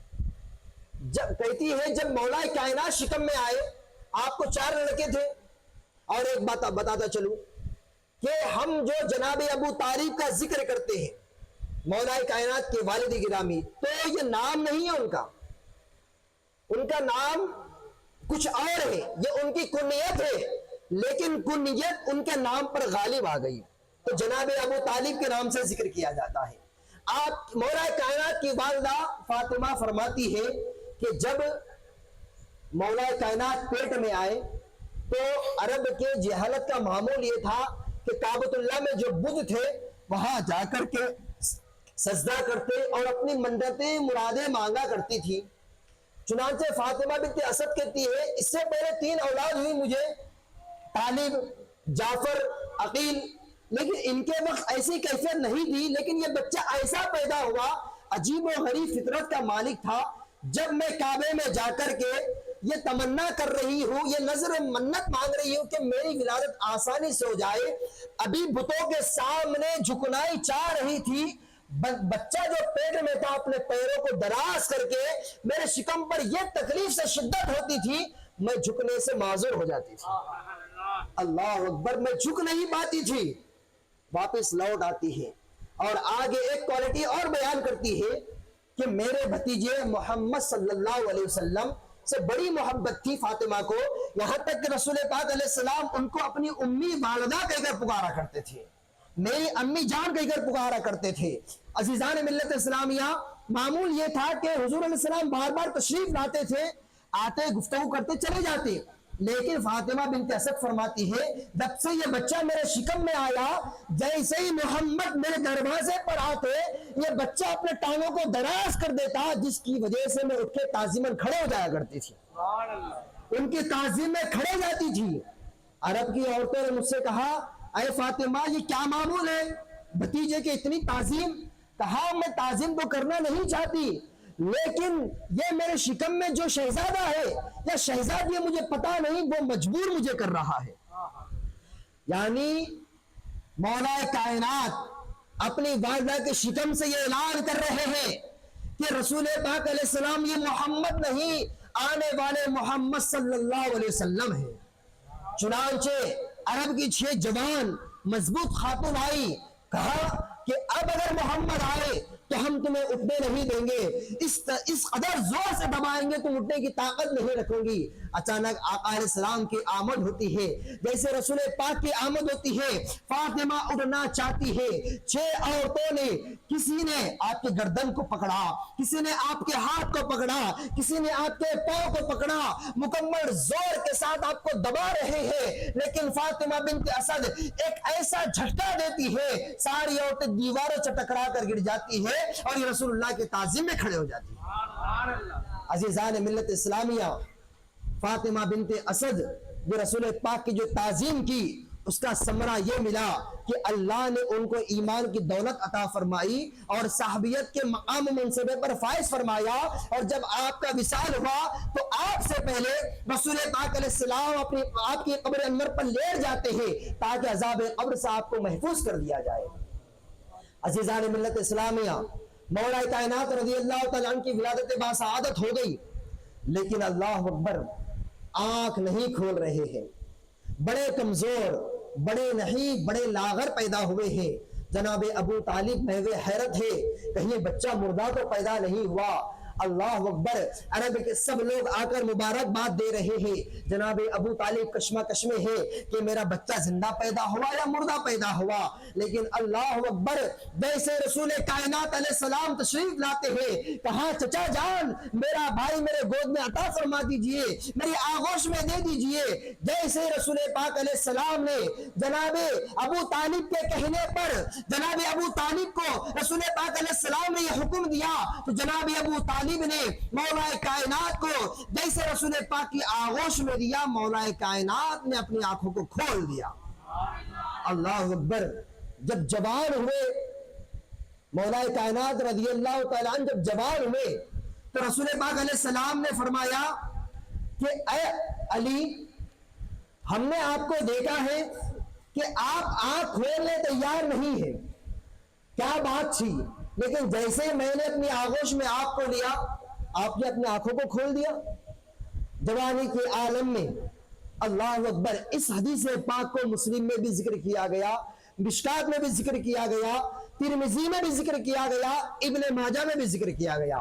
جب کہتی ہے جب مولا کائنات شکم میں آئے، آپ کو 4 لڑکے تھے، اور ایک بات بتاتا چلوں کہ ہم جو جناب ابو طالب کا ذکر کرتے ہیں مولا کائنات کے والد گرامی، تو یہ نام نہیں ہے ان کا نام کچھ اور ہے، یہ ان کی کنیت ہے، لیکن کنیت ان کے نام پر غالب آ گئی تو جناب ابو طالب کے نام سے ذکر کیا جاتا ہے۔ آپ مولا کائنات کی والدہ فاطمہ فرماتی ہے کہ جب مولا کائنات پیٹ میں آئے تو عرب کے جہالت کا معمول یہ تھا کہ کعبۃ اللہ میں جو بت تھے وہاں جا کر کے سجدہ کرتے اور اپنی منتیں مرادیں مانگا کرتی تھی۔ چنانچہ فاطمہ بنت اسد کہتی ہے اس سے پہلے 3 اولاد ہوئی مجھے، طالب، جعفر، عقیل، لیکن ان کے وقت ایسی کیفیت نہیں تھی، لیکن یہ بچہ ایسا پیدا ہوا، عجیب و غریب فطرت کا مالک تھا۔ جب میں کعبے میں جا کر کے یہ تمنا کر رہی ہوں، یہ نظر منت مانگ رہی ہوں کہ میری ولادت آسانی سے ہو جائے، ابھی بتوں کے سامنے جھکنائی چاہ رہی تھی، بچہ جو پیٹ میں تھا اپنے پیروں کو دراز کر کے میرے شکم پر یہ تکلیف سے شدت ہوتی تھی میں جھکنے سے معذور ہو جاتی تھی۔ اللہ اکبر، میں جھک نہیں پاتی تھی، واپس لوٹ آتی ہے اور آگے ایک کوالٹی اور بیان کرتی ہے کہ میرے بھتیجے محمد صلی اللہ علیہ وسلم سے بڑی محبت تھی فاطمہ کو، یہاں تک کہ رسول پاک علیہ السلام ان کو اپنی امی والدہ کہہ کر پکارا کرتے تھے، میری امی جان کہہ کر پکارا کرتے تھے۔ عزیزان ملت اسلامیہ، معمول یہ تھا کہ حضور علیہ السلام بار بار تشریف لاتے تھے، آتے گفتگو کرتے چلے جاتے، لیکن فاطمہ بنت اسد فرماتی ہے جب سے یہ بچہ میرے شکم میں آیا، جیسے ہی محمد میرے دروازے پر آتے یہ بچہ اپنے ٹانگوں کو دراز کر دیتا، جس کی وجہ سے میں اٹھ کے تعظیماً کھڑے ہو جایا کرتی تھی، ان کی تعظیم میں کھڑے جاتی تھی۔ عرب کی عورتوں نے مجھ سے کہا اے فاطمہ یہ کیا معمول ہے بھتیجے کی اتنی تعظیم؟ کہا میں تعظیم تو کرنا نہیں چاہتی، لیکن یہ میرے شکم میں جو شہزادہ ہے یا شہزادی مجھے پتا نہیں، وہ مجبور مجھے کر رہا ہے۔ یعنی مولا کائنات اپنی والدہ کے شکم سے یہ اعلان کر رہے ہیں کہ رسول پاک علیہ السلام یہ محمد نہیں، آنے والے محمد صلی اللہ علیہ وسلم ہے۔ چنانچہ عرب کی 6 جوان مضبوط خاتون آئی، کہا کہ اب اگر محمد آئے تو ہم تمہیں اٹھنے نہیں دیں گے، اس قدر زور سے دبائیں گے تم اٹھنے کی طاقت نہیں رکھو گی۔ اچانک آقا علیہ السلام کی آمد ہوتی ہے، جیسے رسول پاک کی آمد ہوتی ہے، فاطمہ اٹھنا چاہتی ہے، 6 عورتوں نے، کسی نے آپ کے گردن کو پکڑا، کسی نے آپ کے ہاتھ کو پکڑا، کسی نے آپ کے پاؤں کو پکڑا، مکمل زور کے ساتھ آپ کو دبا رہے ہیں، لیکن فاطمہ بنت اسد ایک ایسا جھٹکا دیتی ہے، ساری عورتیں دیواروں سے ٹکرا کر گر جاتی ہے اور یہ رسول اللہ کے تعظیم میں کھڑے ہو جاتی ہے۔ عزیزان ملت اسلامیہ، فاطمہ بنت اسد جو رسول پاک کی جو تعظیم کی، اس کا ثمرہ یہ ملا کہ اللہ نے ان کو ایمان کی دولت عطا فرمائی اور صحابیت کے مقام و منصبے پر فائز فرمایا، اور جب آپ کا وصال ہوا تو آپ سے پہلے رسول پاک علیہ السلام آپ کی قبر انور پر لیٹ جاتے ہیں تاکہ عذاب قبر سے آپ کو محفوظ کر دیا جائے۔ عزیزان ملت اسلامیہ، مولا کائنات رضی اللہ تعالیٰ عنہ کی ولادت باسعادت ہو گئی، لیکن اللہ اکبر آنکھ نہیں کھول رہے ہیں، بڑے کمزور، بڑے نحیف، بڑے لاغر پیدا ہوئے ہیں۔ جناب ابو طالب محو حیرت ہے، کہیں بچہ مردہ تو پیدا نہیں ہوا؟ اللہ اکبر، عرب کے سب لوگ آ کر مبارک باد دے رہے ہیں، جناب ابو طالب کشمکش میں ہے کہ میرا بچہ زندہ پیدا ہوا یا مردہ پیدا ہوا، لیکن اللہ اکبر جیسے رسول کائنات علیہ السلام تشریف لاتے ہیں، کہاں چچا جان میرا بھائی میرے گود میں عطا فرما دیجئے، میری آغوش میں دے دیجئے۔ جیسے رسول پاک علیہ السلام نے جناب ابو طالب کے کہنے پر جناب ابو طالب کو رسول پاک علیہ السلام نے یہ حکم دیا، تو جناب ابو طالب نے مولا کائنات کو جیسے رسول پاک کی آغوش میں دیا، مولا کائنات نے اپنی آنکھوں کو کھول دیا۔ اللہ اکبر، جب جوان ہوئے مولا کائنات رضی اللہ تعالیٰ عنہ، جب جوان ہوئے تو رسول پاک علیہ السلام نے فرمایا کہ اے علی، ہم نے آپ کو دیکھا ہے کہ آپ آنکھ کھولنے تیار نہیں ہیں، کیا بات تھی؟ لیکن جیسے میں نے اپنی آغوش میں آپ کو لیا، آپ نے اپنی آنکھوں کو کھول دیا جوانی کے عالم میں۔ اللہ اکبر، اس حدیث پاک کو مسلم میں بھی ذکر کیا گیا، مشکات میں بھی ذکر کیا گیا، ترمذی میں بھی ذکر کیا گیا، ابن ماجہ میں بھی ذکر کیا گیا۔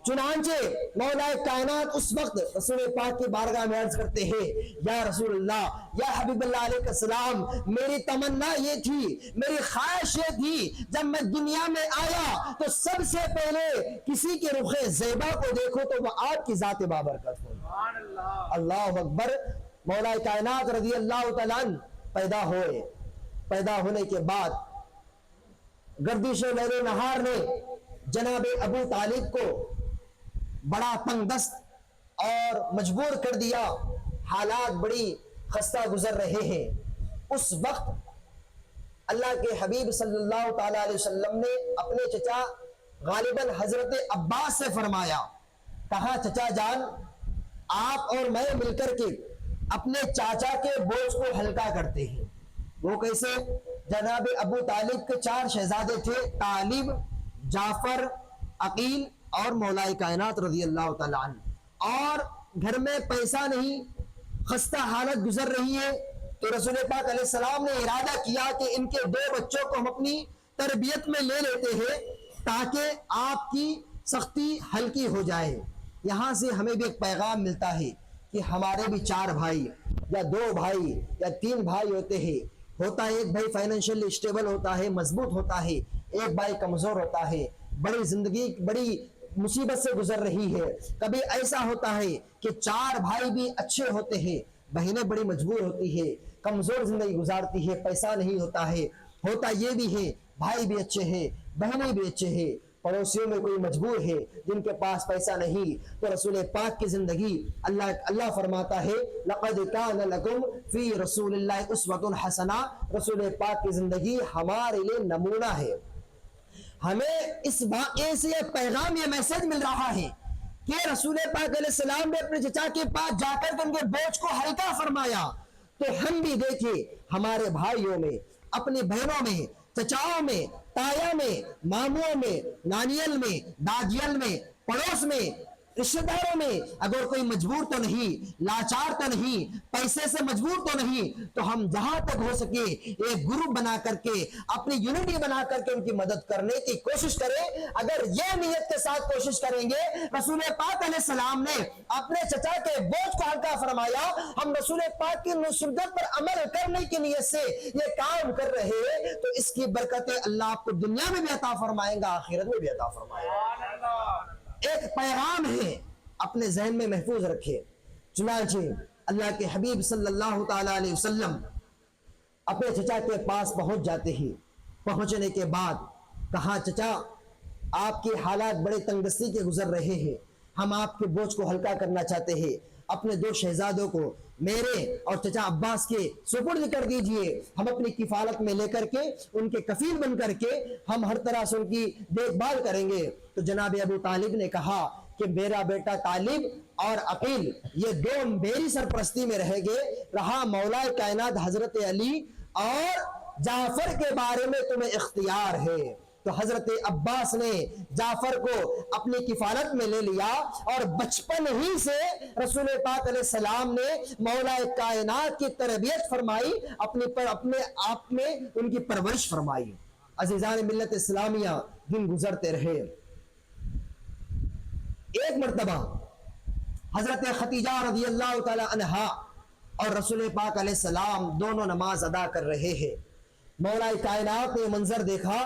چنانچہ مولا کائنات اس وقت رسول پاک کی بارگاہ میں عرض کرتے ہیں، یا رسول اللہ، یا حبیب اللہ علیہ السلام، میری تمنا یہ تھی، میری خواہش یہ تھی، جب میں دنیا میں آیا تو سب سے پہلے کسی کے رخ زیبا کو دیکھو تو وہ آپ کی ذات بابرکت ہو۔ اللہ اکبر، مولا کائنات رضی اللہ تعالیٰ عنہ پیدا ہوئے، پیدا ہونے کے بعد گردش لیل و نہار نے جناب ابو طالب کو بڑا تنگ دست اور مجبور کر دیا، حالات بڑی خستہ گزر رہے ہیں۔ اس وقت اللہ کے حبیب صلی اللہ تعالیٰ علیہ وسلم نے اپنے چچا غالباً حضرت عباس سے فرمایا، کہا چچا جان، آپ اور میں مل کر کے اپنے چاچا کے بوجھ کو ہلکا کرتے ہیں۔ وہ کیسے؟ جناب ابو طالب کے 4 شہزادے تھے، طالب، جعفر، عقیل اور مولا کائنات رضی اللہ تعالیٰ عنہ، اور گھر میں پیسہ نہیں، خستہ حالت گزر رہی ہے، تو رسول پاک علیہ السلام نے ارادہ کیا کہ ان کے 2 بچوں کو ہم اپنی تربیت میں لے لیتے ہیں تاکہ آپ کی سختی ہلکی ہو جائے۔ یہاں سے ہمیں بھی ایک پیغام ملتا ہے کہ ہمارے بھی 4 بھائی یا 2 بھائی یا 3 بھائی ہوتے ہیں. ہوتا ہے ایک بھائی فائنینشلی اسٹیبل ہوتا ہے, مضبوط ہوتا ہے, ایک بھائی کمزور ہوتا ہے, بڑی زندگی بڑی مصیبت سے گزر رہی ہے. کبھی ایسا ہوتا ہے کہ 4 بھائی بھی اچھے ہوتے ہیں, بہنیں بڑی مجبور ہوتی ہے, کمزور زندگی گزارتی ہے, پیسہ نہیں ہوتا ہے. ہوتا یہ بھی ہے بھائی بھی اچھے ہیں, بہنیں بھی اچھے ہیں, پڑوسیوں میں کوئی مجبور ہے جن کے پاس پیسہ نہیں, تو رسول پاک کی زندگی اللہ فرماتا ہے لقد کان لکم فی رسول اللہ اسوۃ حسنہ, رسول پاک کی زندگی ہمارے لیے نمونہ ہے. ہمیں اس واقعے سے یہ پیغام, یہ میسج مل رہا ہے کہ رسول پاک علیہ السلام نے اپنے چچا کے پاس جا کر ان کے بوجھ کو ہلکا فرمایا, تو ہم بھی دیکھیں ہمارے بھائیوں میں, اپنی بہنوں میں, چچاؤں میں, تایا میں, ماموں میں, نانیل میں, دادیل میں, پڑوس میں, رشتہ داروں میں اگر کوئی مجبور تو نہیں, لاچار تو نہیں, پیسے سے مجبور تو نہیں, تو ہم جہاں تک ہو سکے ایک گروپ بنا کر کے, اپنی یونٹی بنا کر کے ان کی مدد کرنے کی کوشش کریں. اگر یہ نیت کے ساتھ کوشش کریں گے, رسول پاک علیہ السلام نے اپنے چچا کے بوجھ کو ہلکا فرمایا, ہم رسول پاک کی نصرت پر عمل کرنے کی نیت سے یہ کام کر رہے ہیں, تو اس کی برکتیں اللہ آپ کو دنیا میں بھی عطا فرمائیں گا, آخرت میں بھی عطا فرمائیں گا. ایک پیغام ہے, اپنے ذہن میں محفوظ رکھے. چنانچہ اللہ کے حبیب صلی اللہ تعالی علیہ وسلم اپنے چچا کے پاس پہنچ جاتے ہیں. پہنچنے کے بعد کہا چچا آپ کے حالات بڑے تنگدستی کے گزر رہے ہیں, ہم آپ کے بوجھ کو ہلکا کرنا چاہتے ہیں, اپنے 2 شہزادوں کو میرے اور چچا عباس کے سپرد کر دیجئے, ہم اپنی کفالت میں لے کر کے ان کے کفیل بن کر کے ہم ہر طرح سے ان کی دیکھ بھال کریں گے. تو جناب ابو طالب نے کہا کہ میرا بیٹا طالب اور عقیل یہ 2 میری سرپرستی میں رہیں گے, رہا مولا کائنات حضرت علی اور جعفر کے بارے میں تمہیں اختیار ہے. تو حضرت عباس نے جعفر کو اپنی کفالت میں لے لیا, اور بچپن ہی سے رسول پاک علیہ السلام نے مولا کائنات کی تربیت فرمائی, اپنے آپ میں ان کی پرورش فرمائی. عزیزان ملت اسلامیہ, دن گزرتے رہے. ایک مرتبہ حضرت خدیجہ رضی اللہ تعالی عنہا اور رسول پاک علیہ السلام دونوں نماز ادا کر رہے ہیں. مولا کائنات نے منظر دیکھا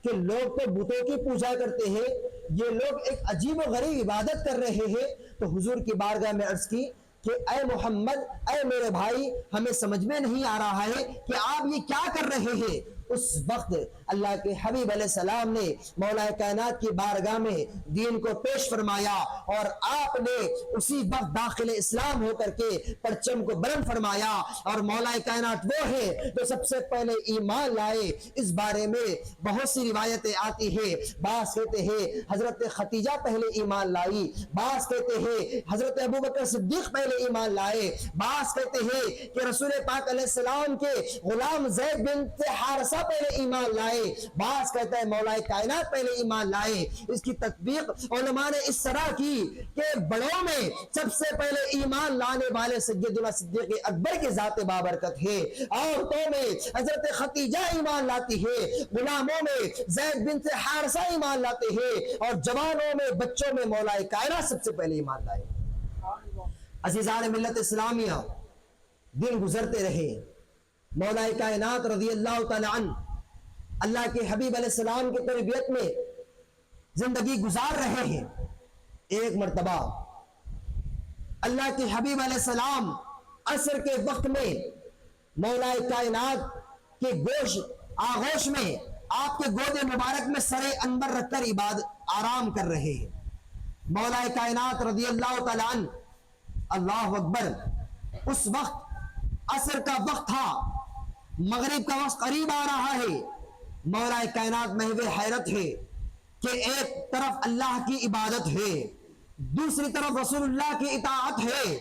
کہ لوگ تو بتوں کی پوجا کرتے ہیں, یہ لوگ ایک عجیب و غریب عبادت کر رہے ہیں. تو حضور کی بارگاہ میں عرض کی کہ اے محمد, اے میرے بھائی, ہمیں سمجھ میں نہیں آ رہا ہے کہ آپ یہ کیا کر رہے ہیں. اس وقت اللہ کے حبیب علیہ السلام نے مولا کائنات کی بارگاہ میں دین کو پیش فرمایا, اور آپ نے اسی وقت داخل اسلام ہو کر کے پرچم کو بلند فرمایا. اور مولا کائنات وہ ہے جو سب سے پہلے ایمان لائے. اس بارے میں بہت سی روایتیں آتی ہیں. بعض کہتے ہیں حضرت خدیجہ پہلے ایمان لائی, بعض کہتے ہیں حضرت ابوبکر صدیق پہلے ایمان لائے, بعض کہتے ہیں کہ رسول پاک علیہ السلام کے غلام زید بنت حارثہ پہلے ایمان لائے, بعض کہتا ہے مولا کائنات پہلے ایمان لائے. اس کی تطبیق علماء نے اس طرح کی کہ بڑوں میں سب سے پہلے ایمان لانے والے سیدنا صدیق اکبر کی ذات بابرکت ہے, عورتوں میں حضرت خدیجہ ایمان لاتی ہے, غلاموں میں زید بنت حارثہ ایمان لاتے ہیں, اور جوانوں میں بچوں میں مولا کائنات سب سے پہلے ایمان لائے. عزیزان ملت اسلامیہ, دن گزرتے رہے. مولا کائنات رضی اللہ تعالی عنہ اللہ کے حبیب علیہ السلام کی تربیت میں زندگی گزار رہے ہیں. ایک مرتبہ اللہ کے حبیب علیہ السلام عصر کے وقت میں مولا کائنات کے آغوش میں آپ کے گود مبارک میں سر انبر رکھ کر آرام کر رہے ہیں. مولا کائنات رضی اللہ تعالی عنہ, اللہ اکبر, اس وقت عصر کا وقت تھا, مغرب کا وقت قریب آ رہا ہے. مولا کائنات محو حیرت ہے کہ ایک طرف اللہ کی عبادت ہے, دوسری طرف رسول اللہ کی اطاعت ہے.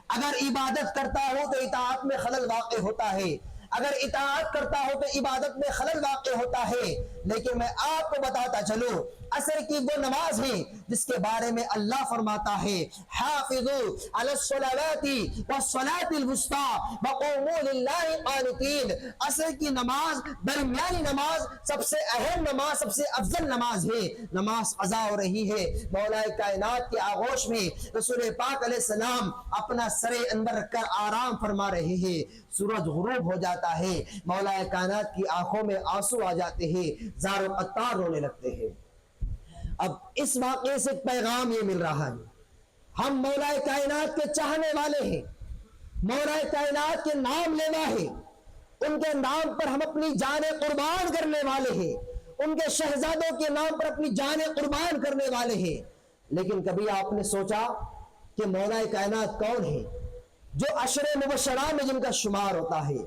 اگر عبادت کرتا ہو تو اطاعت میں خلل واقع ہوتا ہے, اگر اطاعت کرتا ہو تو عبادت میں خلل واقع ہوتا ہے. لیکن میں آپ کو بتاتا چلوں عصر کی وہ نماز ہے جس کے بارے میں اللہ فرماتا ہے حافظوا علی الصلوات والصلاة الوسطى وقوموا للہ قانتین. عصر کی نماز درمیانی نماز سب سے اہم نماز، سب سے افضل نماز ہے. نماز قضا ہو رہی ہے، مولا کائنات کے آغوش میں رسول پاک علیہ السلام اپنا سر اندر رکھ کر آرام فرما رہے ہیں. سورج غروب ہو جاتا ہے، مولا کائنات کی آنکھوں میں آنسو آ جاتے ہیں، زار و قطار رونے لگتے ہیں. اب اس واقعے سے پیغام یہ مل رہا ہے، ہم مولا کائنات کے چاہنے والے ہیں، مولا کائنات کے نام لینا ہے، ان کے نام پر ہم اپنی جانیں قربان کرنے والے ہیں، ان کے شہزادوں کے نام پر اپنی جانیں قربان کرنے والے ہیں. لیکن کبھی آپ نے سوچا کہ مولا کائنات کون ہے جو عشر مبشرہ میں جن کا شمار ہوتا ہے؟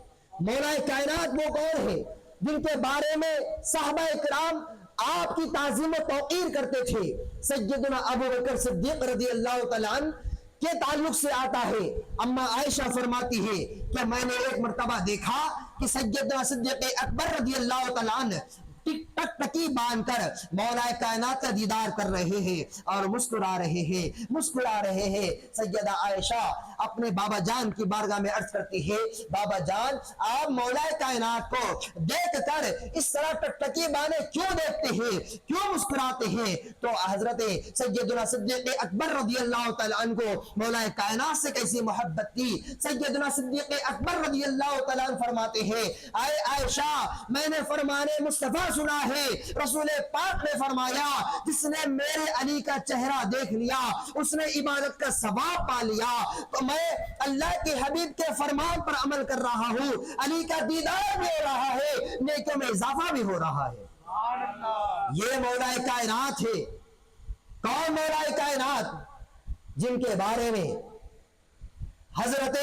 مولا کائنات وہ کون ہے جن کے بارے میں صحابہ اکرام آپ کی تعظیم و توقیر کرتے تھے؟ سیدنا ابو بکر صدیق رضی اللہ تعالیٰ عنہ کے تعلق سے آتا ہے، اما عائشہ فرماتی ہے کہ میں نے ایک مرتبہ دیکھا کہ سیدنا صدیق اکبر رضی اللہ تعالیٰ عنہ ٹک ٹکی باندھ کر مولا کائنات کا دیدار کر رہے ہیں اور مسکرا رہے ہیں. سیدہ عائشہ اپنے بابا جان کی بارگاہ میں عرض کرتی ہے، بابا جان آپ مولا کائنات کو دیکھ کر اس طرح ٹک ٹکی باندھے کیوں دیکھتے ہیں، کیوں مسکراتے ہیں؟ تو حضرت سیدنا صدیق اکبر رضی اللہ تعالیٰ عنہ کو مولا کائنات سے کیسی محبت تھی. سیدنا صدیق اکبر رضی اللہ تعالیٰ عنہ فرماتے ہیں، اے عائشہ میں نے فرمانے مصطفیٰ سنا ہے، رسول پاک نے فرمایا جس نے میرے علی کا چہرہ دیکھ لیا اس نے عبادت کا ثواب پا لیا. تو میں اللہ کے حبیب کے فرمان پر عمل کر رہا ہوں، علی کا دیدار بھی ہو رہا ہے، نیکیوں میں اضافہ بھی ہو رہا ہے. یہ مولا کائنات ہے. کون مولا کائنات؟ جن کے بارے میں حضرت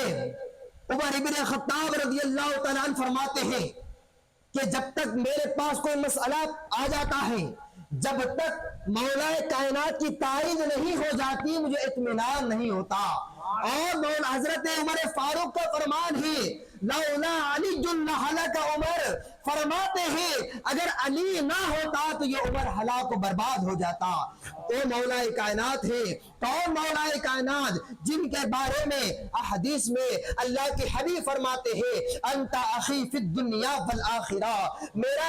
عمر بن خطاب رضی اللہ تعالیٰ عنہ فرماتے ہیں کہ جب تک میرے پاس کوئی مسئلہ آ جاتا ہے، جب تک مولا کائنات کی تائید نہیں ہو جاتی مجھے اطمینان نہیں ہوتا. اور مولا حضرت عمر فاروق کا فرمان ہے لولا علی لہلک عمر، فرماتے ہیں اگر علی نہ ہوتا تو یہ عمر ہلاک و برباد ہو جاتا. وہ مولا کائنات ہے. کون مولا کائنات؟ جن کے بارے میں احادیث میں اللہ کے حبیب فرماتے ہیں انت اخی فی الدنیا والآخرہ، میرا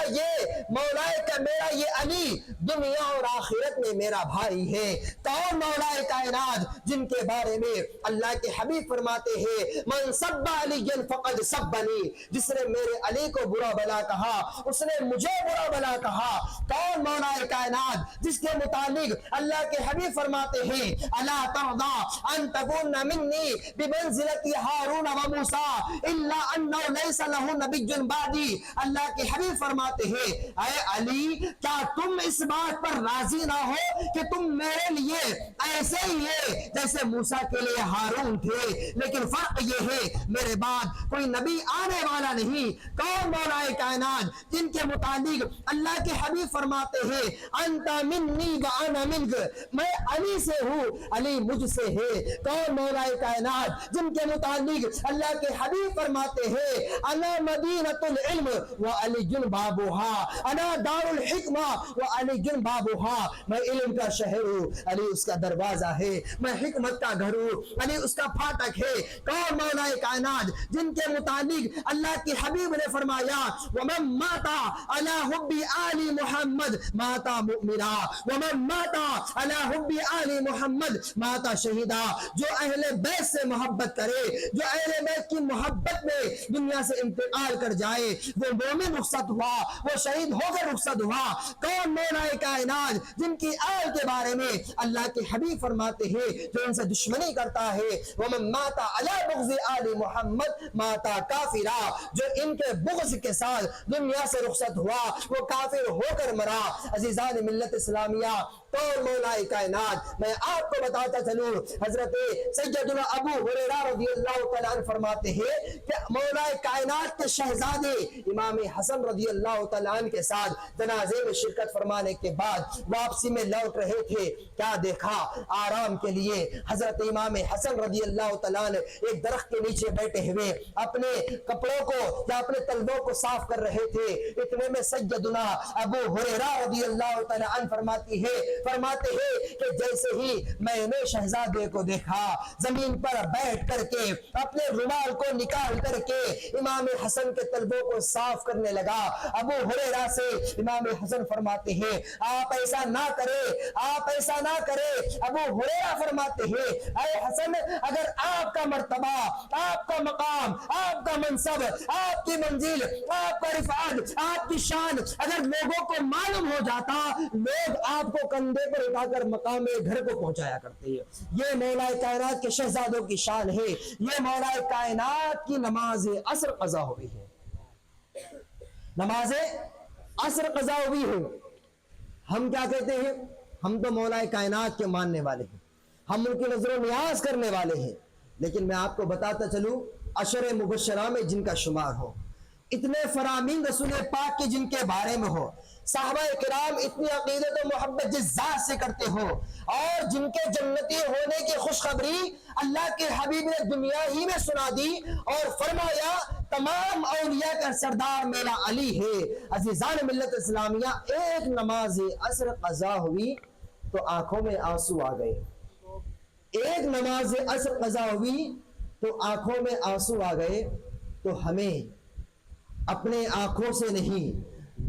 یہ علی دنیا اور آخرت میں میرا بھائی ہے. کون مولا کائنات؟ جن کے بارے میں اللہ کے حبیب فرماتے ہیں من سب علی فقد سبنی، جس نے میرے علی کو برا بلا کہا اس نے مجھے برا بلا کہا. کون مولا کائنات جس کے متعلق اللہ کے حبیب فرماتے ہیں الا ترضى ان تكون مني بمنزلة هارون وموسى الا انه ليس له نبي بعدي. اللہ کے حبیب فرماتے ہیں اے علی کیا تم اس بات پر راضی نہ ہو کہ تم میرے لیے ایسے ہی ہے جیسے موسیٰ کے لیے ہارون تھے، لیکن فرق یہ ہے میرے بعد کوئی نبی آنے والا نہیں. کون مولا کائنات جن کے متعلق اللہ کے حبیب فرماتے ہیں انت منی وانا منک، میں علی سے ہوں علی مجھ سے ہے. کون مولا کائنات جن کے متعلق اللہ کے حبیب فرماتے ہیں انا مدینۃ العلم وعلی بابها، انا دار الحکمہ وعلی بابها، میں علم کا شہر ہوں علی اس کا دروازہ ہے، میں حکمت کا گھر ہوں علی اس کا پھاٹک ہے. کون مولا کائنات جن کے متعلق اللہ کے حبیب نے فرمایا ومن مات علی حب آل محمد مات مؤمنا ومن مات علی حب آل محمد مات شہیدا. جو اہل بیت سے محبت کرے، جو اہل بیت کی محبت میں دنیا سے انتقال کر جائے وہ مومن رخصت ہوا، وہ شہید ہو کر رخصت ہوا. کون مولا کائنات جن کی آل کے بارے میں اللہ کے حبیب فرماتے ہیں جو ان سے دشمنی کرتا ہے ومن مات علی بغض آل محمد مات کافرا، جو ان کے بغض کے ساتھ دنیا سے رخصت ہوا، وہ کافر ہو کر مرا۔ عزیزان ملت اسلامیہ، تو مولا کائنات، میں آپ کو بتاتا چلوں، حضرت سیدنا ابو ہریرہ رضی اللہ تعالیٰ عنہ فرماتے ہیں کہ مولا کائنات کے شہزادے امام حسن رضی اللہ تعالیٰ عنہ کے ساتھ جنازے میں شرکت فرمانے کے بعد واپسی میں لوٹ رہے تھے، کیا دیکھا؟ آرام کے لیے حضرت امام حسن رضی اللہ تعالیٰ عنہ ایک درخت کے نیچے بیٹھے ہوئے اپنے کپڑوں کو یا اپنے تلووں کو صاف کر رہے تھے۔ اتنے میں سیدنا ابو ہریرہ رضی اللہ تعالیٰ عنہ فرماتے ہیں کہ جیسے ہی میں نے شہزادے کو دیکھا، زمین پر بیٹھ کر کے اپنے رومال کو نکال کر کے امام حسن کے تلووں کو صاف کرنے لگا۔ ابو ہریرہ سے امام حسن فرماتے ہیں آپ ایسا نہ کرے، آپ ایسا نہ کرے۔ ابو ہریرہ فرماتے ہیں اے حسن، اگر آپ کا مرتبہ، آپ کا مقام، آپ کا منصب، آپ کی منزل، آپ کا رفعت، آپ کی شان اگر لوگوں کو معلوم ہو جاتا، لوگ آپ کو کندھے پر اٹھا کر مقام گھر کو پہنچایا کرتے ہیں۔ یہ مولا کائنات کے شہزادوں کی شان ہے۔ یہ مولا کائنات کی نماز عصر قضا ہوئی ہے، نماز عصر قضا ہوئی ہے۔ ہم کیا کہتے ہیں؟ ہم تو مولا کائنات کے ماننے والے ہیں، ہم ان کی نظر و نیاز کرنے والے ہیں، لیکن میں آپ کو بتاتا چلوں عشر مبشرہ میں جن کا شمار ہو، اتنے فرامین رسول پاک کے جن کے بارے میں ہو، صحابہ کرام اتنی عقیدت و محبت جس ذات سے کرتے ہو، اور جن کے جنتی ہونے کی خوشخبری اللہ کے حبیب نے دنیا ہی میں سنا دی اور فرمایا تمام اولیاء کا سردار میرا علی ہے۔ عزیزان ملت اسلامیہ، ایک نماز عصر قضا ہوئی تو آنکھوں میں آنسو آ گئے، ایک نماز عصر قضا ہوئی تو آنکھوں میں آنسو آ گئے۔ تو ہمیں اپنے آنکھوں سے نہیں،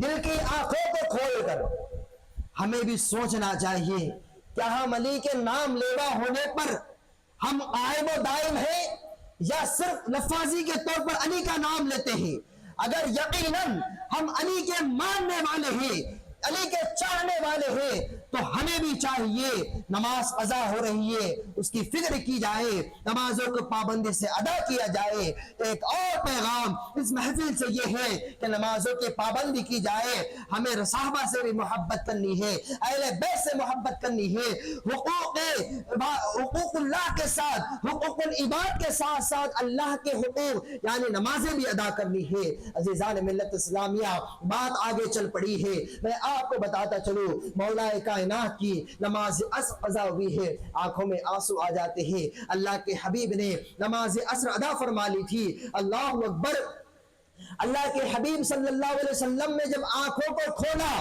دل کی آنکھوں کو کھول کر ہمیں بھی سوچنا چاہیے کہ ہم علی کے نام لیوا ہونے پر ہم قائم و دائم ہیں یا صرف لفاظی کے طور پر علی کا نام لیتے ہیں۔ اگر یقیناً ہم علی کے ماننے والے ہیں، علی کے چاہنے والے ہیں، تو ہمیں بھی چاہیے نماز قضا ہو رہی ہے اس کی فکر کی جائے، نمازوں کو پابندی سے ادا کیا جائے۔ ایک اور پیغام اس محفل سے یہ ہے کہ نمازوں کی پابندی کی جائے، ہمیں صحابہ سے بھی محبت کرنی ہے، اہل بیت سے محبت کرنی ہے، حقوق اللہ کے ساتھ، حقوق العباد کے ساتھ ساتھ اللہ کے حقوق یعنی نمازیں بھی ادا کرنی ہے۔ عزیزان ملت اسلامیہ، بات آگے چل پڑی ہے، میں آپ کو بتاتا چلوں مولا کائنات کی نماز عصر قضا ہوئی ہے، آنکھوں میں آنسو آ جاتے ہیں۔ اللہ کے حبیب نے نماز عصر ادا فرما لی تھی۔ اللہ اکبر! اللہ کے حبیب صلی اللہ علیہ وسلم نے جب آنکھوں کو کھولا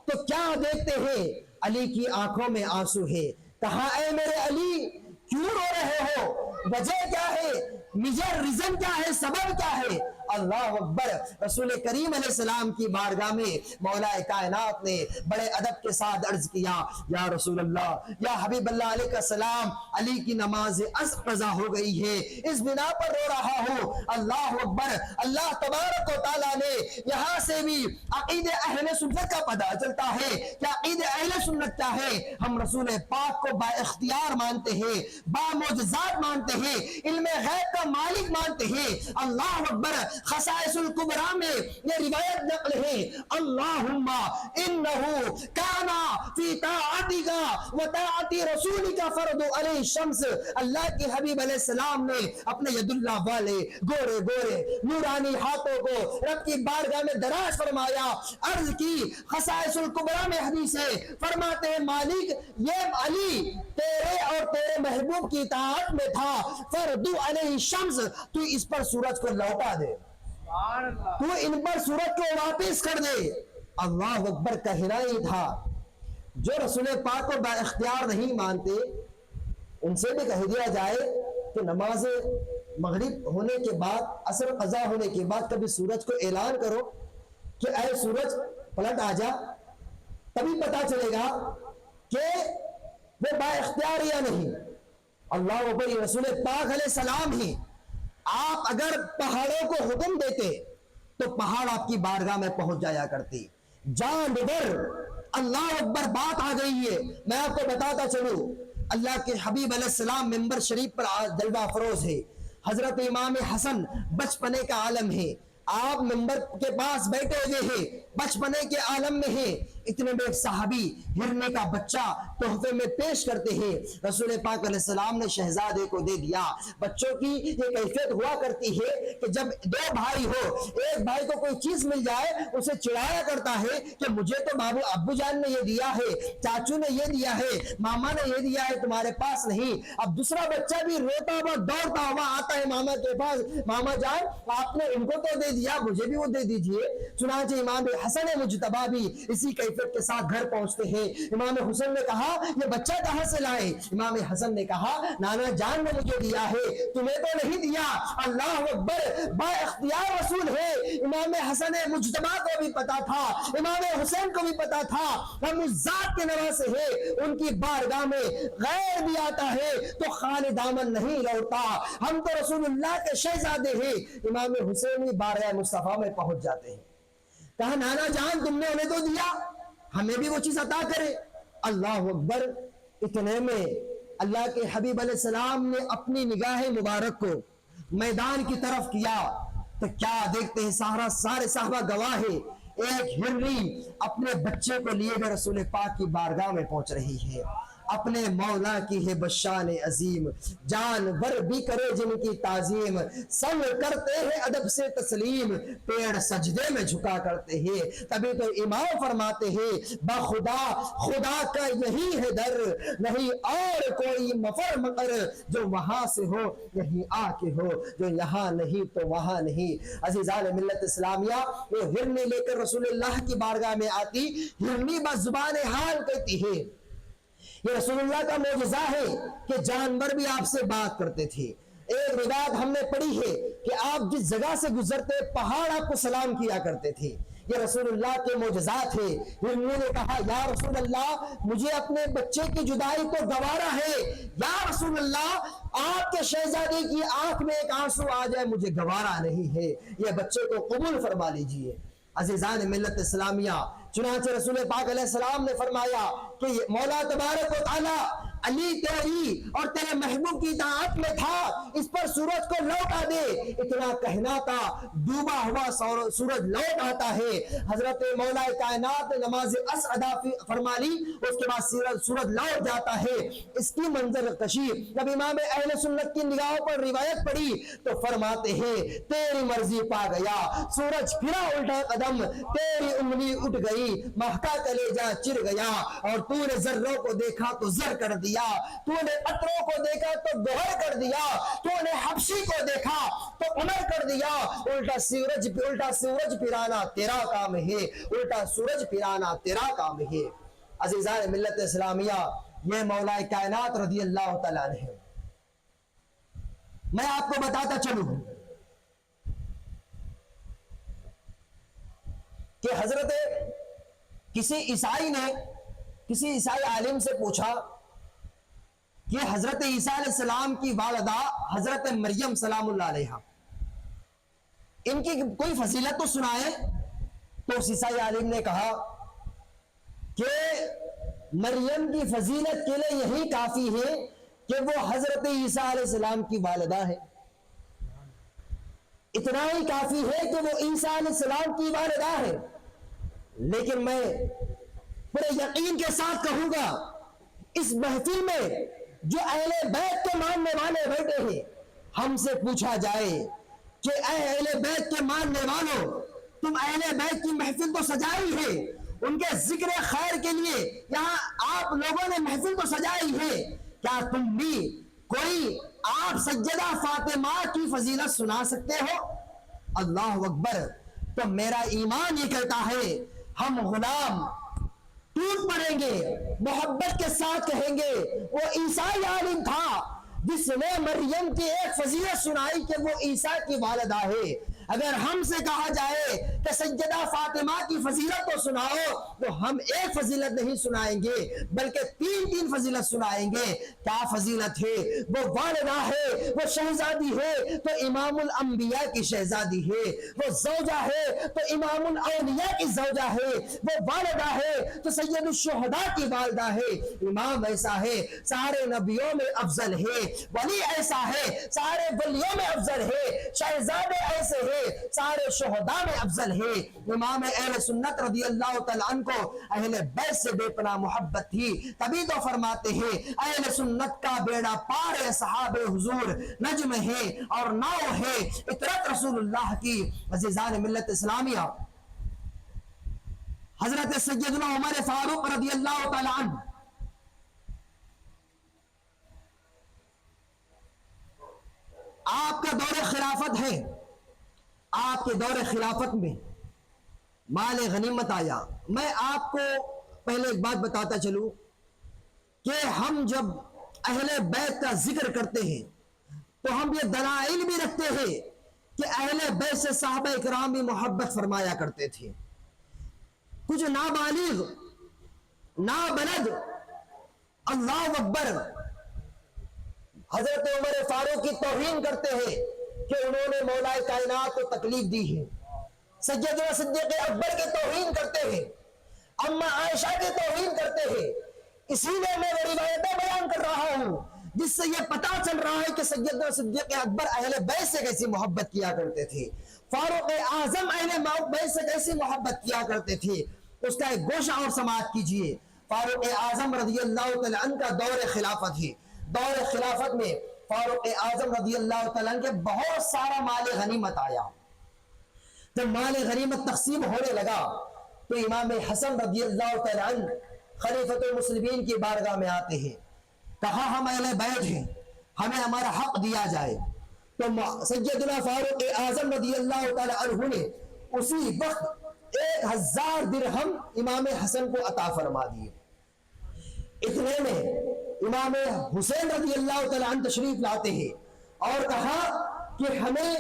تو کیا دیکھتے ہیں؟ علی کی آنکھوں میں آنسو ہے۔ کہا اے میرے علی، کیوں رو رہے ہو؟ وجہ کیا ہے؟ میجر ریزن کیا ہے؟ سبب کیا ہے؟ اللہ اکبر! رسول کریم علیہ السلام کی بارگاہ میں مولا کائنات نے بڑے ادب کے ساتھ عرض کیا یا رسول اللہ، یا حبیب اللہ علیہ السلام، علی کی نماز عصر قضا ہو گئی ہے، اس بنا پر رو رہا ہوں۔ اللہ اکبر! اللہ تبارک و تعالیٰ نے یہاں سے بھی عقید اہل سنت کا پتہ چلتا ہے کہ عقید اہل سنت کیا ہے۔ ہم رسول پاک کو با اختیار مانتے ہیں، با معجزات مانتے ہیں، علم غیب کا مالک مانتے ہیں۔ اللہ اکبر! خصائص الکبریٰ میں یہ روایت نقل ہے، اللہم انہو کانا فی طاعتکا و طاعت رسولکا فرض علیہ الشمس۔ اللہ کے حبیب علیہ السلام نے اپنے ید اللہ والے گورے گورے نورانی ہاتھوں کو رب کی بارگاہ میں دراز فرمایا، عرض کی۔ خصائص الکبریٰ میں حدیث ہے، فرماتے ہیں مالک یہ علی تیرے اور تیرے محبوب کی اطاعت میں تھا، فرض علیہ الشمس، تو اس پر سورج کو لوٹا دے، تو ان پر سورج کو واپس کر دے۔ اللہ اکبر! کہنا ہی تھا۔ جو رسول پاک کو با اختیار نہیں مانتے ان سے بھی کہہ دیا جائے کہ نماز مغرب ہونے کے بعد، عصر قضا ہونے کے بعد کبھی سورج کو اعلان کرو کہ اے سورج پلٹ آ جا، تبھی پتا چلے گا کہ وہ با اختیار یا نہیں۔ اللہ اکبر! رسول پاک علیہ السلام ہی آپ اگر پہاڑوں کو حکم دیتے تو پہاڑ آپ کی بارگاہ میں پہنچ جایا کرتی۔ جان بدر! اللہ اکبر! بات آ گئی ہے، میں آپ کو بتاتا چلوں، اللہ کے حبیب علیہ السلام منبر شریف پر جلوہ افروز ہے۔ حضرت امام حسن بچپنے کا عالم ہے، آپ ممبر کے پاس بیٹھے ہوئے ہیں، بچپنے کے عالم میں ہیں، اتنے میں ایک صحابی ہرنے کا بچہ تحفے میں پیش کرتے ہیں، رسول پاک علیہ السلام نے شہزادے کو دے دیا۔ بچوں کی یہ کیفیت ہوا کرتی ہے کہ جب دو بھائی ہو، ایک بھائی کو کوئی چیز مل جائے اسے چڑھایا کرتا ہے کہ مجھے تو بابو ابو جان نے یہ دیا ہے، چاچو نے یہ دیا ہے، ماما نے یہ دیا ہے، تمہارے پاس نہیں۔ اب دوسرا بچہ بھی روتا ہوا دوڑتا ہوا آتا ہے ماما کے پاس، ماما جان آپ نے ان کو تو دے دیا، مجھے بھی وہ دے دیجئے۔ چنانچہ امام حسن مجتبی بھی اسی کیفیت کے ساتھ گھر پہنچتے ہیں۔ امام حسن نے کہا یہ بچہ کہاں سے لائے؟ امام حسن نے کہا نانا جان نے مجھے دیا ہے، تمہیں تو نہیں دیا۔ اللہ اکبر، با اختیار رسول ہے۔ امام حسن مجتبی کو بھی پتا تھا، امام حسین کو بھی پتا تھا ہم اس ذات کے نواسے ہیں، ان کی بارگاہ میں غیر بھی آتا ہے تو خالی دامن نہیں لوٹا، ہم تو رسول اللہ کے شہزادے ہیں۔ امام حسین بارگاہ مصطفیٰ میں پہنچ جاتے ہیں، کہا نانا جان تم نے انہیں تو دیا، ہمیں بھی وہ چیز عطا کرے۔ اللہ اکبر، اتنے میں اللہ کے حبیب علیہ السلام نے اپنی نگاہ مبارک کو میدان کی طرف کیا تو کیا دیکھتے ہیں، سارے صحابہ گواہ ہیں، ایک ہرنی اپنے بچے کو لیے ہوئے رسول پاک کی بارگاہ میں پہنچ رہی ہے۔ اپنے مولا کی ہے بشان عظیم، جانور بھی کرے جن کی تعظیم، سب کرتے ہیں ادب سے تسلیم، پیڑ سجدے میں جھکا کرتے ہیں۔ تبھی تو امام فرماتے ہیں بخدا خدا کا یہی ہے در، نہیں اور کوئی مفر مقر، جو وہاں سے ہو یہیں آ کے ہو، جو یہاں نہیں تو وہاں نہیں۔ عزیزان ملت اسلامیہ، وہ ہرنی لے کر رسول اللہ کی بارگاہ میں آتی، ہرنی بس زبان حال کہتی ہے یہ رسول اللہ کا معجزہ ہے کہ جانور بھی آپ سے بات کرتے تھے۔ ایک روایت ہم نے پڑھی ہے کہ آپ جس جگہ سے گزرتے پہاڑ آپ کو سلام کیا کرتے تھے، یہ رسول اللہ کے معجزات ہے۔ ہرنی نے کہا یا رسول اللہ مجھے اپنے بچے کی جدائی کو گوارا ہے، یا رسول اللہ آپ کے شہزادے کی آنکھ میں ایک آنسو آ جائے مجھے گوارا نہیں ہے، یہ بچے کو قبول فرما لیجئے۔ عزیزان ملت اسلامیہ، چنانچہ رسول پاک علیہ السلام نے فرمایا کہ مولا تبارک و تعالی علی تیری اور تیرے محبوب کی اطاعت میں تھا، اس پر سورج کو لوٹا دے۔ اتنا کہنا تھا، ڈوبا ہوا سورج لوٹ آتا ہے۔ حضرت مولا کائنات نے نماز عصر ادا فرما لی، اس کے بعد سورج لوٹ جاتا ہے۔ اس کی منظر کشی جب امام اہل سنت کی نگاہوں پر روایت پڑی تو فرماتے ہیں تیری مرضی پا گیا، سورج پھرا الٹا قدم، تیری انگلی اٹھ گئی، مہکا کلیجہ چر گیا، اور تو نے ذروں کو دیکھا تو زر کر دیا، تو نے عطروں کو دیکھا تو گوہر کر دیا، تو نے حبشی کو دیکھا تو عمر کر دیا۔ الٹا سورج پھرانا تیرا کام ہے، الٹا سورج پھرانا تیرا کام ہے۔ عزیزان ملت اسلامیہ، یہ مولا کائنات رضی اللہ تعالیٰ عنہ ہے۔ میں آپ کو بتاتا چلوں کہ حضرت کسی عیسائی عالم سے پوچھا کہ حضرت عیسیٰ علیہ السلام کی والدہ حضرت مریم سلام اللہ علیہا، ان کی کوئی فضیلت تو سنائے۔ تو اس عیسائی عالم نے کہا کہ مریم کی فضیلت کے لیے یہی کافی ہے کہ وہ حضرت عیسیٰ علیہ السلام کی والدہ ہے، اتنا ہی کافی ہے کہ وہ عیسیٰ علیہ السلام کی والدہ ہے۔ لیکن میں بڑے یقین کے ساتھ کہوں گا اس محفل میں جو اہل بیت کے ماننے والے بیٹھے ہیں، ہم سے پوچھا جائے کہ اے اہل بیت کے ماننے والوں، تم اہل بیت کی محفل تو سجائی ہے، ان کے ذکر خیر کے لیے یہاں آپ لوگوں نے محفل تو سجائی ہے، کیا تم بھی کوئی آپ سیدہ فاطمہ کی فضیلت سنا سکتے ہو؟ اللہ اکبر۔ تو میرا ایمان یہ کہتا ہے ہم غلام ٹوٹ پڑیں گے، محبت کے ساتھ کہیں گے وہ عیسائی عالم تھا جس نے مریم کی ایک فضیلت سنائی کہ وہ عیسیٰ کی والدہ ہے۔ اگر ہم سے کہا جائے کہ سیدہ فاطمہ کی فضیلت تو سناؤ تو ہم ایک فضیلت نہیں سنائیں گے بلکہ تین فضیلت سنائیں گے۔ کیا فضیلت ہے؟ وہ والدہ ہے، وہ شہزادی ہے تو امام الانبیاء کی شہزادی ہے، وہ زوجہ ہے تو امام الاولیاء کی زوجہ ہے، وہ والدہ ہے تو سید الشہداء کی والدہ ہے۔ امام ایسا ہے سارے نبیوں میں افضل ہے، ولی ایسا ہے سارے ولیوں میں افضل ہے، شہزادے ایسے ہیں ہے، سارے شہداء میں افضل ہے۔ امام اہل سنت رضی اللہ تعالیٰ عنہ کو اہل بیت سے بے پناہ محبت تھی، تبھی تو فرماتے ہیں اہل سنت کا بیڑا پار ہے، صحابہ حضور نجم ہے اور ناؤ ہے، اطرت رسول اللہ کی۔ عزیزان ملت اسلامیہ، حضرت سیدنا عمر فاروق رضی اللہ تعالیٰ عنہ آپ کا دور خلافت ہے، آپ کے دور خلافت میں مال غنیمت آیا۔ میں آپ کو پہلے ایک بات بتاتا چلوں کہ ہم جب اہل بیت کا ذکر کرتے ہیں تو ہم یہ دلائل بھی رکھتے ہیں کہ اہل بیت سے صحابہ اکرام بھی محبت فرمایا کرتے تھے۔ کچھ نابالغ نابلد اللہ اکبر حضرت عمر فاروق کی توہین کرتے ہیں کہ انہوں نے مولا کائنات کو تکلیف دی ہے، سیدنا صدیق اکبر کی توہین کرتے ہیں، اما عائشہ کی توہین کرتے ہیں۔ اسی لیے میں وہ روایتیں بیان کر رہا ہوں جس سے یہ پتا چل رہا ہے کہ سیدنا صدیق اکبر اہل بیت سے کیسی محبت کیا کرتے تھے، فاروق اعظم اہل بیت سے کیسی محبت کیا کرتے تھے۔ اس کا ایک گوشہ اور سماعت کیجئے۔ فاروق اعظم رضی اللہ تعالیٰ عنہ کا دور خلافت ہے، دور خلافت میں فاروق اعظم رضی اللہ تعالیٰ عنہ کے بہت سارا مال غنیمت آیا۔ جب مال غنیمت تقسیم ہونے لگا تو امام حسن رضی اللہ تعالیٰ عنہ خلیفۃ المسلمین کی بارگاہ میں آتے ہیں، کہا ہم اہل بیت ہیں، ہمیں ہمارا حق دیا جائے۔ تو سیدنا فاروق اعظم رضی اللہ تعالیٰ عنہ نے اسی وقت 1000 درہم امام حسن کو عطا فرما دیے۔ اتنے میں امام حسین رضی اللہ تعالیٰ عنہ تشریف لاتے ہیں اور کہا کہ ہمیں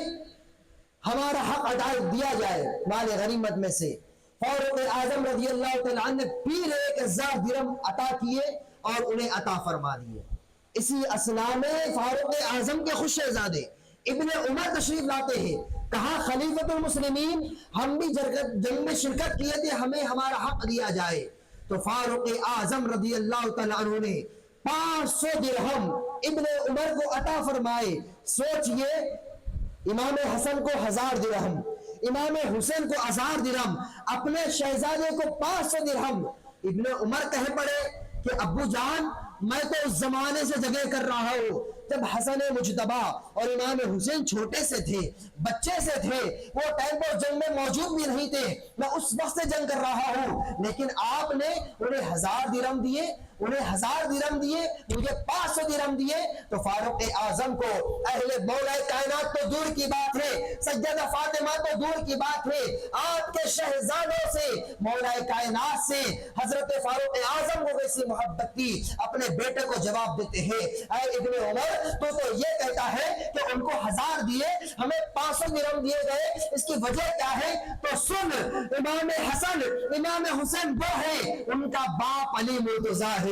ہمارا حق ادا دیا جائے مال غنیمت میں سے۔ فاروق اعظم رضی اللہ تعالیٰ عنہ نے پھر 1000 درہم عطا کیے اور انہیں عطا فرما دیے۔ اسی اثناء میں فاروق اعظم کے خود شہزادے ابن عمر تشریف لاتے ہیں، کہا خلیفۃ المسلمین ہم بھی جنگ میں شرکت کیے تھے، ہمیں ہمارا حق دیا جائے۔ تو فاروق اعظم رضی اللہ تعالیٰ عنہ نے 500 درہم ابن عمر کو عطا فرمائے۔ سوچئے، امام حسن کو 1000 درہم، امام حسین کو 1000 درہم، اپنے شہزادے کو 500 درہم۔ ابن عمر کہہ پڑے کہ ابو جان میں تو اس زمانے سے جگہ کر رہا ہوں جب حسن مجتبی اور امام حسین چھوٹے سے تھے، بچے سے تھے، وہ ٹائم پر جنگ میں موجود بھی نہیں تھے، میں اس وقت سے جنگ کر رہا ہوں، لیکن آپ نے انہیں 1000 درہم دیے، انہیں 1000 درہم دیے، مجھے 500 درہم دیے۔ تو فاروق اعظم کو اہل مولا کائنات تو دور کی بات ہے، سیدہ فاطمہ تو دور کی بات ہے، آپ کے شہزادوں سے مولا کائنات سے حضرت فاروق اعظم کو کیسی محبت تھی۔ اپنے بیٹے کو جواب دیتے ہیں، اے ابن عمر تو یہ کہتا ہے کہ ان کو 1000 دیے، ہمیں 500 درہم دیے گئے، اس کی وجہ کیا ہے؟ تو سن، امام حسن امام حسین وہ ہے، ان کا باپ علی مرتضیٰ ہے،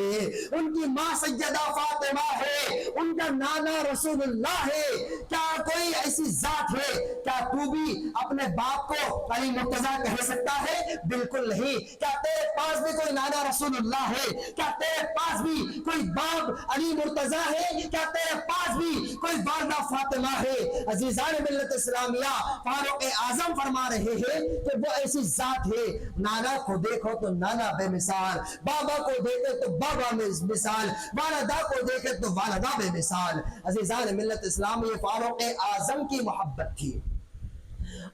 ان کی ماں سیدہ فاطمہ ہے، ان کا نانا رسول اللہ ہے۔ کیا کوئی ایسی ذات ہے؟ کیا تو بھی اپنے باپ کو علی مرتضیٰ کہہ سکتا ہے؟ بالکل نہیں۔ کیا تیرے پاس بھی کوئی نانا رسول اللہ ہے؟ کیا تیرے پاس بھی کوئی باپ علی مرتضیٰ ہے؟ کیا تیرے پاس بھی کوئی والدہ فاطمہ ہے؟ عزیزان ملت اسلامیہ، فاروق اعظم فرما رہے ہیں کہ وہ ایسی ذات ہے، نانا کو دیکھو تو نانا بے مثال، بابا کو دیکھے تو بابا میں مثال، والدہ کو دیکھے تو والدہ بے مثال۔ عزیزان ملت اسلامیہ، فاروق اعظم کی محبت تھی۔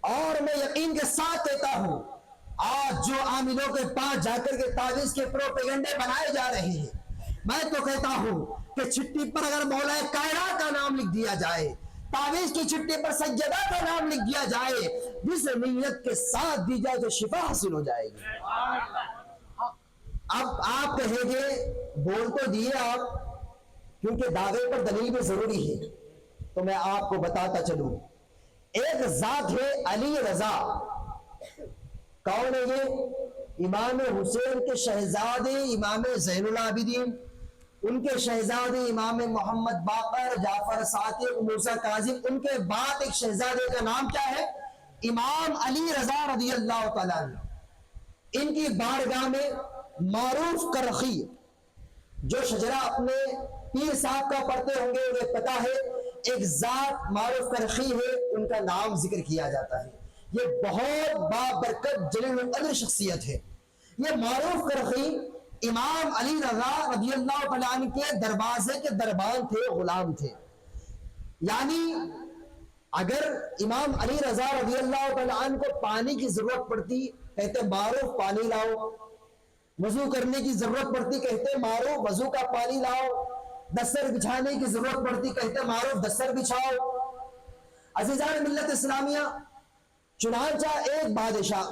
اور میں یقین کے ساتھ کہتا ہوں، آج جو عاملوں کے پاس جا کر کے تعویذ کے پروپیگنڈے بنائے جا رہے ہیں، میں تو کہتا ہوں کہ چھٹی پر اگر مولا کائنات کا نام لکھ دیا جائے، تعویذ کی چھٹی پر سیدہ کا نام لکھ دیا جائے، جس نیت کے ساتھ دی جائے تو شفا حاصل ہو جائے گی۔ اب آپ کہیں گے بول تو دیے آپ، کیونکہ دعوے پر دلیل بھی ضروری ہے، تو میں آپ کو بتاتا چلوں۔ ایک ذات ہے علی رضا، کون ہے یہ؟ امام حسین کے شہزادے امام زین العابدین، ان کے شہزادے امام محمد باقر، جعفر صادق، موسیٰ کاظم، ان کے بعد ایک شہزادے کا نام کیا ہے؟ امام علی رضا رضی اللہ تعالیٰ عنہ۔ ان کی بارگاہ میں معروف کرخی، جو شجرہ اپنے پیر صاحب کا پڑھتے ہوں گے انہیں پتا ہے، ایک ذات معروف کرخی ہے، ان کا نام ذکر کیا جاتا ہے۔ یہ بہت بابرکت جلیل القدر شخصیت ہے۔ یہ معروف کرخی امام علی رضا رضی اللہ تعالیٰ عنہ کے دروازے کے دربان تھے، غلام تھے۔ یعنی اگر امام علی رضا رضی اللہ تعالیٰ عنہ کو پانی کی ضرورت پڑتی، کہتے معروف پانی لاؤ، وضو کرنے کی ضرورت پڑتی، کہتے معروف وضو کا پانی لاؤ، دستر بچھانے کی ضرورت پڑتی، کہتے معروف دستر بچھاؤ۔ عزیزان ملت اسلامیہ، چنانچہ ایک بادشاہ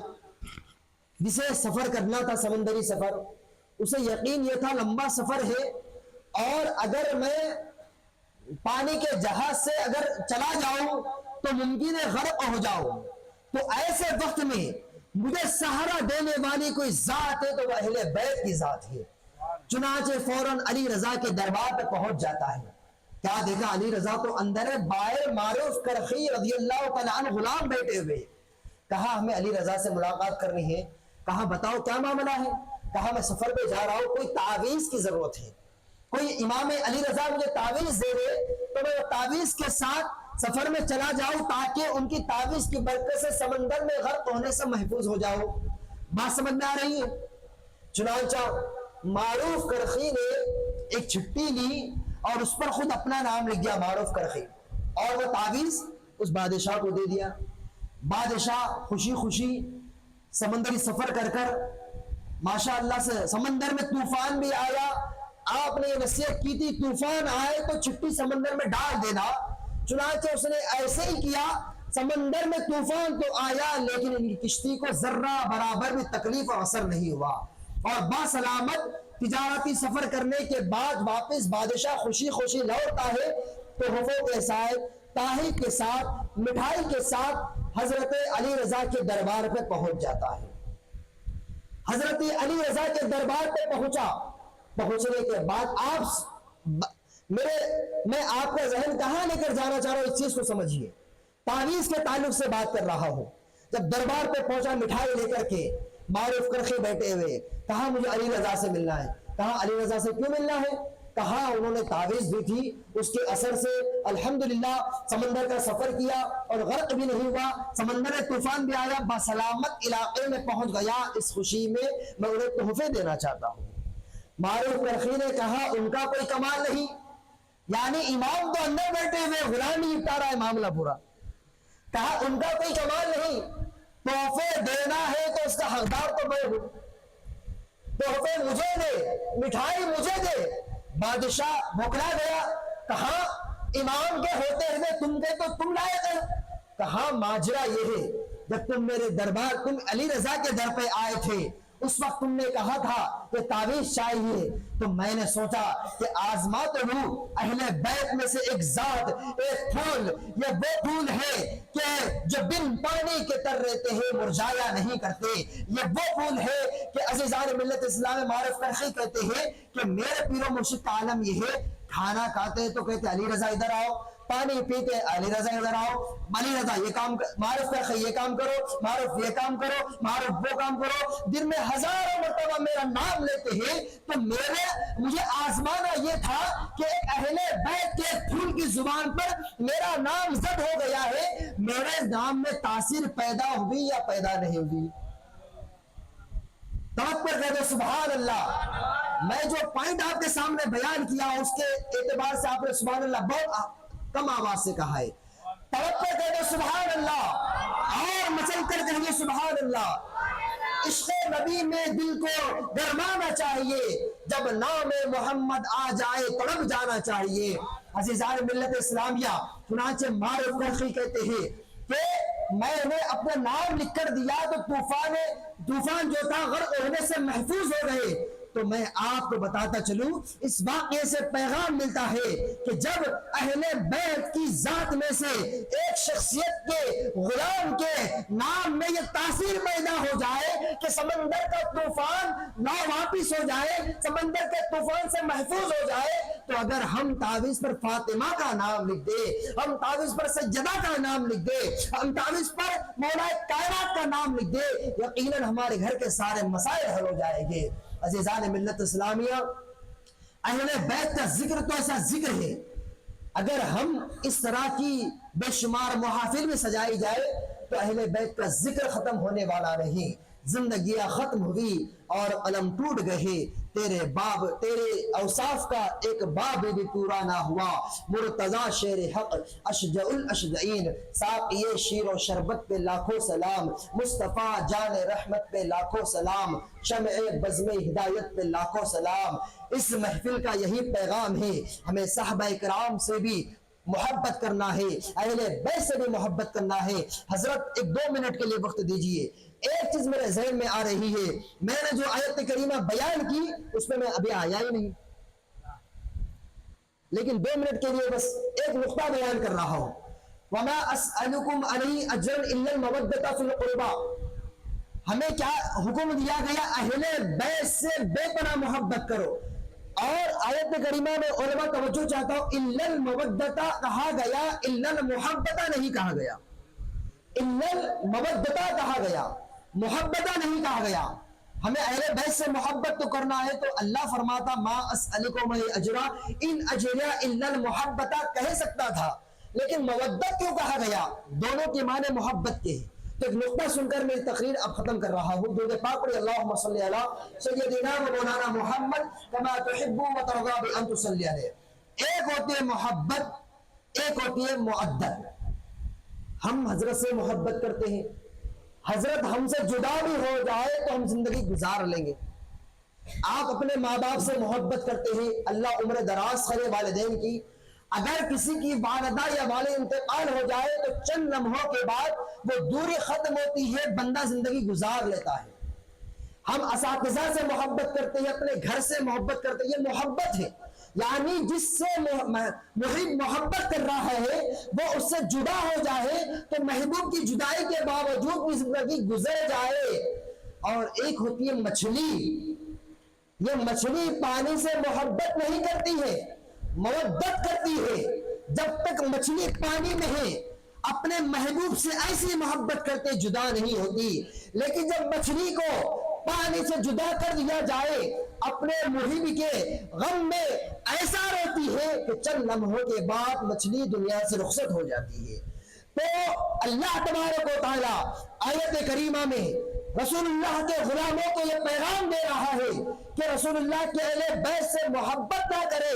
جسے سفر کرنا تھا، سمندری سفر، اسے یقین یہ تھا لمبا سفر ہے اور اگر میں پانی کے جہاز سے اگر چلا جاؤں تو ممکن ہے غرق ہو جاؤں، تو ایسے وقت میں مجھے سہارا دینے والی کوئی ذات ہے تو وہ اہل بیت کی ذات ہے۔ چنانچہ فوراً علی رضا کے دربار پہ پہنچ جاتا ہے۔ کیا دیکھا، علی رضا تو اندر ہے، باہر معروف کرخی رضی اللہ تعالیٰ عنہ غلام بیٹھے ہوئے۔ کہا ہمیں علی رضا سے ملاقات کرنی ہے۔ کہا بتاؤ کیا معاملہ ہے؟ کہا میں سفر پہ جا رہا ہوں، کوئی تعویذ کی ضرورت ہے، کوئی امام علی رضا مجھے تعویذ دے دے تو میں وہ تعویذ کے ساتھ سفر میں چلا جاؤں تاکہ ان کی تعویذ کی برکت سے سمندر میں غرق ہونے سے محفوظ ہو جاؤ۔ بات سمجھ میں آ رہی ہے؟ چنانچہ معروف کرخی نے ایک چھٹی لی اور اس پر خود اپنا نام لکھ دیا، معروف کرخی، اور وہ تعویذ اس بادشاہ کو دے دیا۔ بادشاہ خوشی خوشی سمندری سفر کر کر ماشاءاللہ سے، سمندر میں طوفان بھی آیا، آپ نے یہ نصیحت کی تھی طوفان آئے تو چھٹی سمندر میں ڈال دینا، چنانچہ اس نے ایسے ہی کیا۔ سمندر میں طوفان تو آیا لیکن ان کی کشتی کو ذرہ برابر بھی تکلیف اور اثر نہیں ہوا، اور باسلامت تجارتی سفر کرنے کے بعد واپس بادشاہ خوشی خوشی لوٹتا ہے، تحفوں کے ساتھ، تحائف کے ساتھ، مٹھائی کے ساتھ حضرت علی رضا کے دربار پہ پہنچ جاتا ہے۔ حضرت علی رضا کے دربار پہ پہنچنے کے بعد میں آپ کا ذہن کہاں لے کر جانا چاہ رہا ہوں، اس چیز کو سمجھیے۔ تعویذ کے تعلق سے بات کر رہا ہوں۔ جب دربار پہ پہنچا مٹھائی لے کر کے، معروف کرخی بیٹھے ہوئے، کہا مجھے علی رضا سے ملنا ہے۔ کہا علی رضا سے کیوں ملنا ہے؟ کہا انہوں نے تعویذ دی تھی، اس کے اثر سے الحمدللہ سمندر کا سفر کیا اور غرق بھی نہیں ہوا، سمندر طوفان بھی آیا، بسلامت علاقے میں پہنچ گیا۔ اس خوشی میں میں انہیں تحفے دینا چاہتا ہوں۔ معروف کرخی نے کہا ان کا کوئی کمال نہیں، یعنی امام تو اندر بیٹھے ہوئے، غلام ہی نپٹا رہا ہے معاملہ پورا۔ کہا ان کا کوئی کمال نہیں، تحفے دینا ہے تو اس کا حقدار تو میں ہوں، تحفے مجھے دے، مٹھائی مجھے دے۔ بادشاہ بھوکلا گیا، کہا امام کے ہوتے ہوئے تم کے تو تم لائق ہے۔ کہا ماجرا یہ ہے، جب تم میرے دربار، تم علی رضا کے در پہ آئے تھے، اس وقت تم نے کہا تھا کہ تعویذ چاہیے، تو میں نے سوچا کہ آزما تو لوں اہل بیت میں سے ایک ذات، ایک پھول، یہ وہ پھول ہے کہ جو بن پانی کے تر رہتے ہیں، مرجایا نہیں کرتے۔ یہ وہ پھول ہے کہ عزیزان ملت اسلام معروف کرخی کہتے ہیں کہ میرے پیر و مرشد کا عالم یہ ہے، کھانا کھاتے تو کہتے علی رضا ادھر آؤ، پانی پیتے علی رضا ادھر آؤ، علی رضا یہ کام، معروف کرخی یہ کام کرو، معروف یہ کام کرو، معروف وہ کام کرو۔ دن میں ہزاروں مرتبہ میرا نام لیتے ہیں، تو مجھے آزمانا یہ تھا کہ ایک اہل بیت کے پھول کی زبان پر میرا نام زد ہو گیا ہے، میرے نام میں تاثیر پیدا ہوئی یا پیدا نہیں ہوئی؟ توقع کہہ دو سبحان اللہ۔ میں جو پوائنٹ آپ کے سامنے بیان کیا اس کے اعتبار سے آپ نے سبحان اللہ بہت کم آواز سے کہا ہے۔ توقع کہہ دو سبحان اللہ، اور مچل کر کہیے سبحان اللہ۔ عشق نبی میں دل کو گرمانا چاہیے، جب نام محمد آ جائے تڑپ جانا چاہیے۔ عزیزان ملت اسلامیہ، چنانچہ معروف کرخی کہتے ہیں کہ میں نے اپنا نام لکھ کر دیا تو طوفان جو تھا غرق ہونے سے محفوظ ہو گئے۔ تو میں آپ کو بتاتا چلوں، اس واقعے سے پیغام ملتا ہے کہ جب اہل بیت کی ذات میں سے ایک شخصیت کے غلام کے نام میں یہ تاثیر پیدا ہو جائے کہ سمندر کا طوفان نہ واپس ہو جائے، سمندر کے طوفان سے محفوظ ہو جائے، تو اگر ہم تعویذ پر فاطمہ کا نام لکھ دے، ہم تعویذ پر سجدہ کا نام لکھ دے، ہم تعویذ پر مولا کائنات کا نام لکھ دے، یقیناً ہمارے گھر کے سارے مسائل حل ہو جائیں گے۔ عزیزان ملت اسلامیہ، اہل بیت کا ذکر تو ایسا ذکر ہے اگر ہم اس طرح کی بے شمار محافل میں سجائی جائے تو اہل بیت کا ذکر ختم ہونے والا نہیں، زندگیاں ختم ہوئی اور قلم ٹوٹ گئے، تیرے اوصاف کا ایک باب بھی پورا نہ ہوا۔ مرتضی شیر حق اشجع الاشجعین، ساقی شیر و شربت پہ لاکھوں سلام، مصطفیٰ جان رحمت پہ لاکھوں سلام، شمع بزم ہدایت پہ لاکھوں سلام۔ اس محفل کا یہی پیغام ہے، ہمیں صحابہ کرام سے بھی محبت کرنا ہے، اہل بیت سے بھی محبت کرنا ہے۔ حضرت ایک 2 منٹ کے لیے وقت دیجئے، ایک چیز میرے ذہن میں آ رہی ہے، میں نے جو آیت کریمہ بیان کی اس میں ابھی آیا ہی نہیں، لیکن 2 منٹ کے لیے بس ایک نقطہ بیان کر رہا ہوں۔ وَمَا أَسْأَلُكُمْ عَلَيْهِ أَجْرًا إِلَّا الْمَوَدَّةَ فِي الْقُرْبَى، ہمیں کیا حکم دیا گیا؟ اہل بیت سے بے پناہ محبت کرو۔ اور آیت کریمہ میں علماء توجہ چاہتا ہوں، الا المودۃ کہا گیا، الا المحبۃ نہیں کہا گیا، الا المودۃ کہا گیا، محبتہ نہیں کہا گیا۔ ہمیں اہل بیت سے محبت تو کرنا ہے تو اللہ فرماتا ما اسألکم علیہ اجرا ان اجریہ الا المحبۃ کہہ سکتا تھا، لیکن مودت کیوں کہا گیا؟ دونوں کے معنی محبت کے ہیں۔ تو ایک نقطہ سن کر میری تقریر اب ختم کر رہا ہوں۔ درود پاک پڑھیں، اللہم صلی علی سیدنا و مولانا محمد کما تحب و ترضى بأن تصلی علیہ۔ ایک ہوتی ہے محبت، ایک ہوتی ہے معدت۔ ہم حضرت سے محبت کرتے ہیں، حضرت ہم سے جدا بھی ہو جائے تو ہم زندگی گزار لیں گے۔ آپ اپنے ماں باپ سے محبت کرتے ہیں، اللہ عمر دراز کرے والدین کی۔ اگر کسی کی والدہ یا والد انتقال ہو جائے تو چند لمحوں کے بعد وہ دوری ختم ہوتی ہے، بندہ زندگی گزار لیتا ہے۔ ہم اساتذہ سے محبت کرتے ہیں، اپنے گھر سے محبت کرتے ہیں، یہ محبت ہے۔ یعنی جس سے محب محبت کر رہا ہے وہ اس سے جدا ہو جائے تو محبوب کی جدائی کے باوجود بھی زندگی گزر جائے۔ اور ایک ہوتی ہے مچھلی، یہ مچھلی پانی سے محبت نہیں کرتی ہے، مودت کرتی ہے۔ جب تک مچھلی پانی میں ہے اپنے محبوب سے ایسی محبت کرتے جدا نہیں ہوتی، لیکن جب مچھلی کو پانی سے جدا کر دیا جائے اپنے محب کے غم میں ایسا روتی ہے کہ چند لمحوں کے بعد مچھلی دنیا سے رخصت ہو جاتی ہے۔ تو اللہ تبارک و تعالی آیت کریمہ میں رسول اللہ کے غلاموں کو یہ پیغام دے رہا ہے کہ رسول اللہ کے اہل بیت سے محبت نہ کرے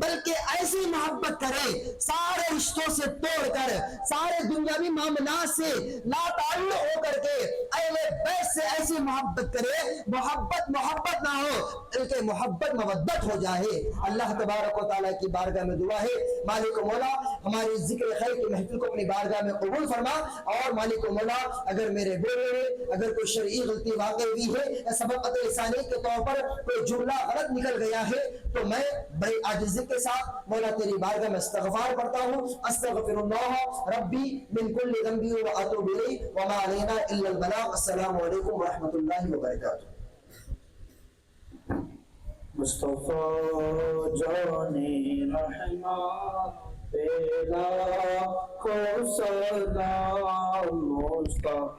بلکہ ایسی محبت کرے، سارے رشتوں سے توڑ کر، سارے دنیاوی معاملات سے لا تعلق ہو کر کے اہل بیت سے ایسی محبت کرے، محبت نہ ہو بلکہ محبت مودت ہو جائے۔ اللہ تبارک و تعالیٰ کی بارگاہ میں دعا ہے، مالک و مولا ہماری ذکر خیر کی محفل کو اپنی بارگاہ میں قبول فرما، اور مالک و مولا اگر میرے بولنے میں اگر کوئی شرعی غلطی واقع ہوئی ہے یا سبب قطع لسانی کے طور پر کوئی جملہ غلط نکل گیا ہے تو میں بڑی عاجزی کے ساتھ مولا تیری بارگاہ میں استغفار پڑھتا ہوں۔ استغفر اللہ ربی من کل ذنب و اتوب الیہ وما علینا الا البلاغ۔ السلام علیکم ورحمۃ اللہ وبرکاتہ۔
مصطفیٰ جانے رحمت پیلا کو سلام، مصطفیٰ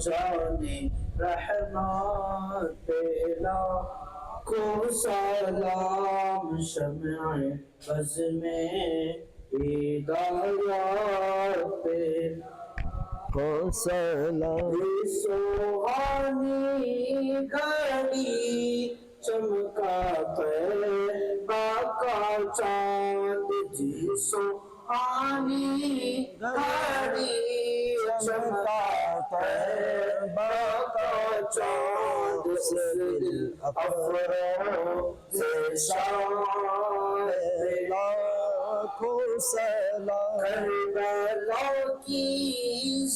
جانے رحمت پیلا کو سلام، شمع بز میں ہدایت پیلا کو سلام، سوہانی گھڑی چمکا طیبہ کا چاند، جی سوہانی گھڑی چمکا طیبہ کا چاند، دل افروز شان لاکھوں سلام، کربلا کی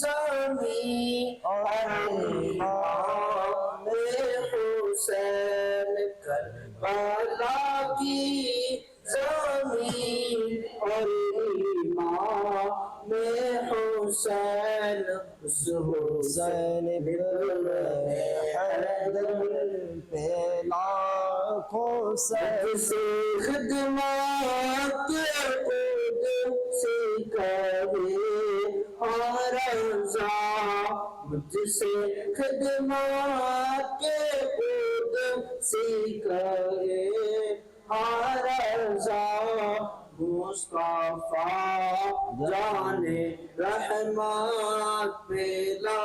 زمین امام حسین، کربلا کی زمین اور امام حسین، حسین بن حیدر پہ لاکھوں سلام، سے خدمات سے کرے اور رضا، مجھ سے خدمات کے خود سے کرے اور رضا،
مصطفیٰ جان رحمت پھیلا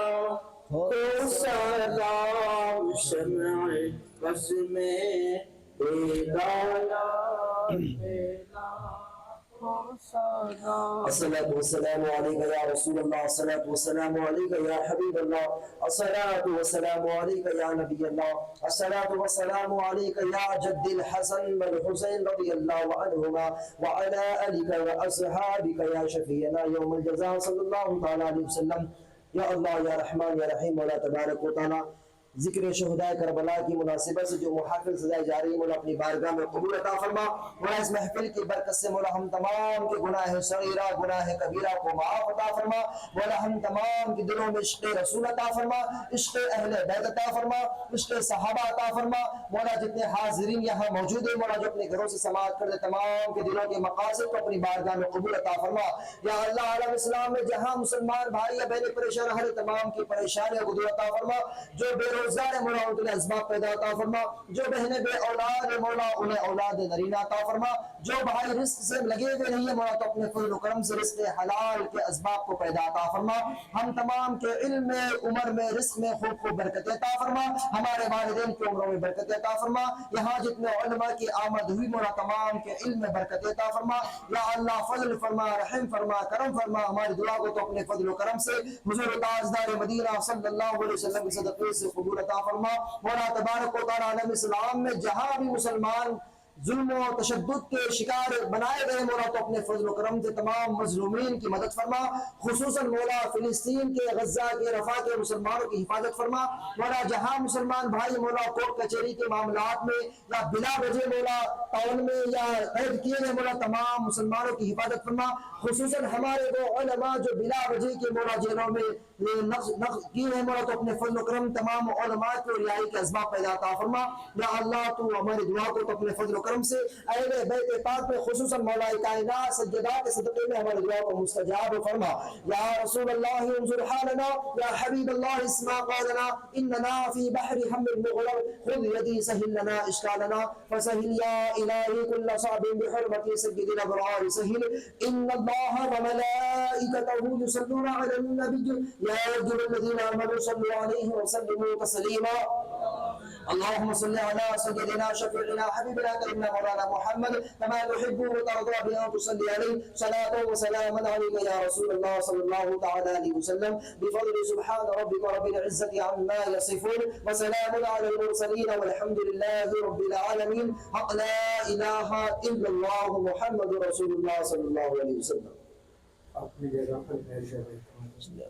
ہو سلام شمع بس میں ہدایت پھیلا ہو سلام
الصلاة والسلام عليك يا رسول الله، الصلاة والسلام عليك يا حبيب الله، الصلاة والسلام عليك يا نبي الله، الصلاة والسلام عليك يا جد الحسن والحسين رضي الله عنهما وعلى آلك وأصحابك يا شفيعنا يوم الجزاء صلى الله تعالى عليه وسلم. یا اللہ یا رحمان یا رحیم مولا تبارک و تعالی ذکر شہدائے کربلا کی مناسبت سے جو محافل سجائی جا رہی ہے مولا اپنی بارگاہ میں قبول عطا فرما. مولا اس محفل کی برکت سے مولا ہم تمام کے گناہ صغیرہ گناہ کبیرہ کو معاف عطا فرما. مولا ہم تمام کے دلوں میں عشق رسول عطا فرما، عشق اہل بیت عطا فرما، عشق صحابہ عطا فرما. مولا جتنے حاضرین یہاں موجود ہیں مولا جو اپنے گھروں سے سماعت کرتے تمام کے دلوں کے مقاصد کو اپنی بارگاہ میں قبول عطا فرما. یا اللہ عالم اسلام میں جہاں مسلمان بھائی یا بہنیں پریشان ہر تمام کی پریشانیوں کو دور عطا فرما. جو بے روزگار ہے مولا ان کے لیے اسباب پیدا عطا فرما. جو بہنیں بے اولاد ہے مولا انہیں اولاد نرینہ عطا فرما. جو بھائی رزق سے لگے ہوئے نہیں ہے مولا تو اپنے فضل و کرم سے رزق حلال کے اسباب کو پیدا عطا فرما. ہم تمام کے علم میں، عمر میں، رزق میں خوب خوب برکت عطا فرما. ہمارے والدین کی عمروں میں برکت عطا فرما. یہاں جتنے علماء کی آمد ہوئی مولا تمام کے علم میں برکت عطا فرما. یا اللہ فضل فرما، رحم فرما، کرم فرما. ہماری دعا کو تو اپنے فضل و کرم سے حضور تاجدار مدینہ صلی اللہ علیہ وسلم کے صدقے سے قبول عطا فرما. مولا تبارک و تعالی عالم اسلام میں جہاں بھی مسلمان ظلم و تشدد کے شکار بنائے گئے مولا تو اپنے فضل و کرم سے تمام مظلومین کی مدد فرما. خصوصاً مولا فلسطین کے، غزہ کے، رفح کے مسلمانوں کی حفاظت فرما. مولا جہاں مسلمان بھائی مولا کورٹ کچہری کے معاملات میں یا بلا وجہ مولا ٹاؤن میں یا قید کیے گئے مولا تمام مسلمانوں کی حفاظت فرما. خصوصاً ہمارے وہ علماء جو بلا وجہ کے مولا جیلوں میں نقض کیے ہیں مولا تو اپنے فضل و کرم تمام علماء کو رہائی کے اسباب پیدا عطا فرما. یا اللہ تو ہماری دعا کو تو اپنے فضل و کرم سے اہل بیت پاک میں خصوصاً مولا کائنات سجدات کے صدقے میں ہماری دعا کو مستجاب فرما. یا رسول اللہ انظر حالنا، یا حبیب اللہ اسمع قولنا، اننا فی بحر حمل مغرق خذ یدی سہل لنا اشکالنا فسہل یا الہی کل صعب بحرمت سید الابرار سہل. ان اللہ وملائکتہ یصلون علی النبی یا ایھا الذین آمنوا صلوا علیہ وسلموا تسلیما. اللهم صل على سيدنا شفيعنا حبيبنا كريمنا مولانا محمد كما تحب وترضى بنا تصلي عليه صلاة وسلاما عليك يا رسول الله صلى الله تعالى عليه وسلم بفضل سبحان ربك رب العزة عما يصفون وسلام على المرسلين والحمد لله رب العالمين. حق لا إله إلا الله محمد رسول الله صلى الله عليه وسلم.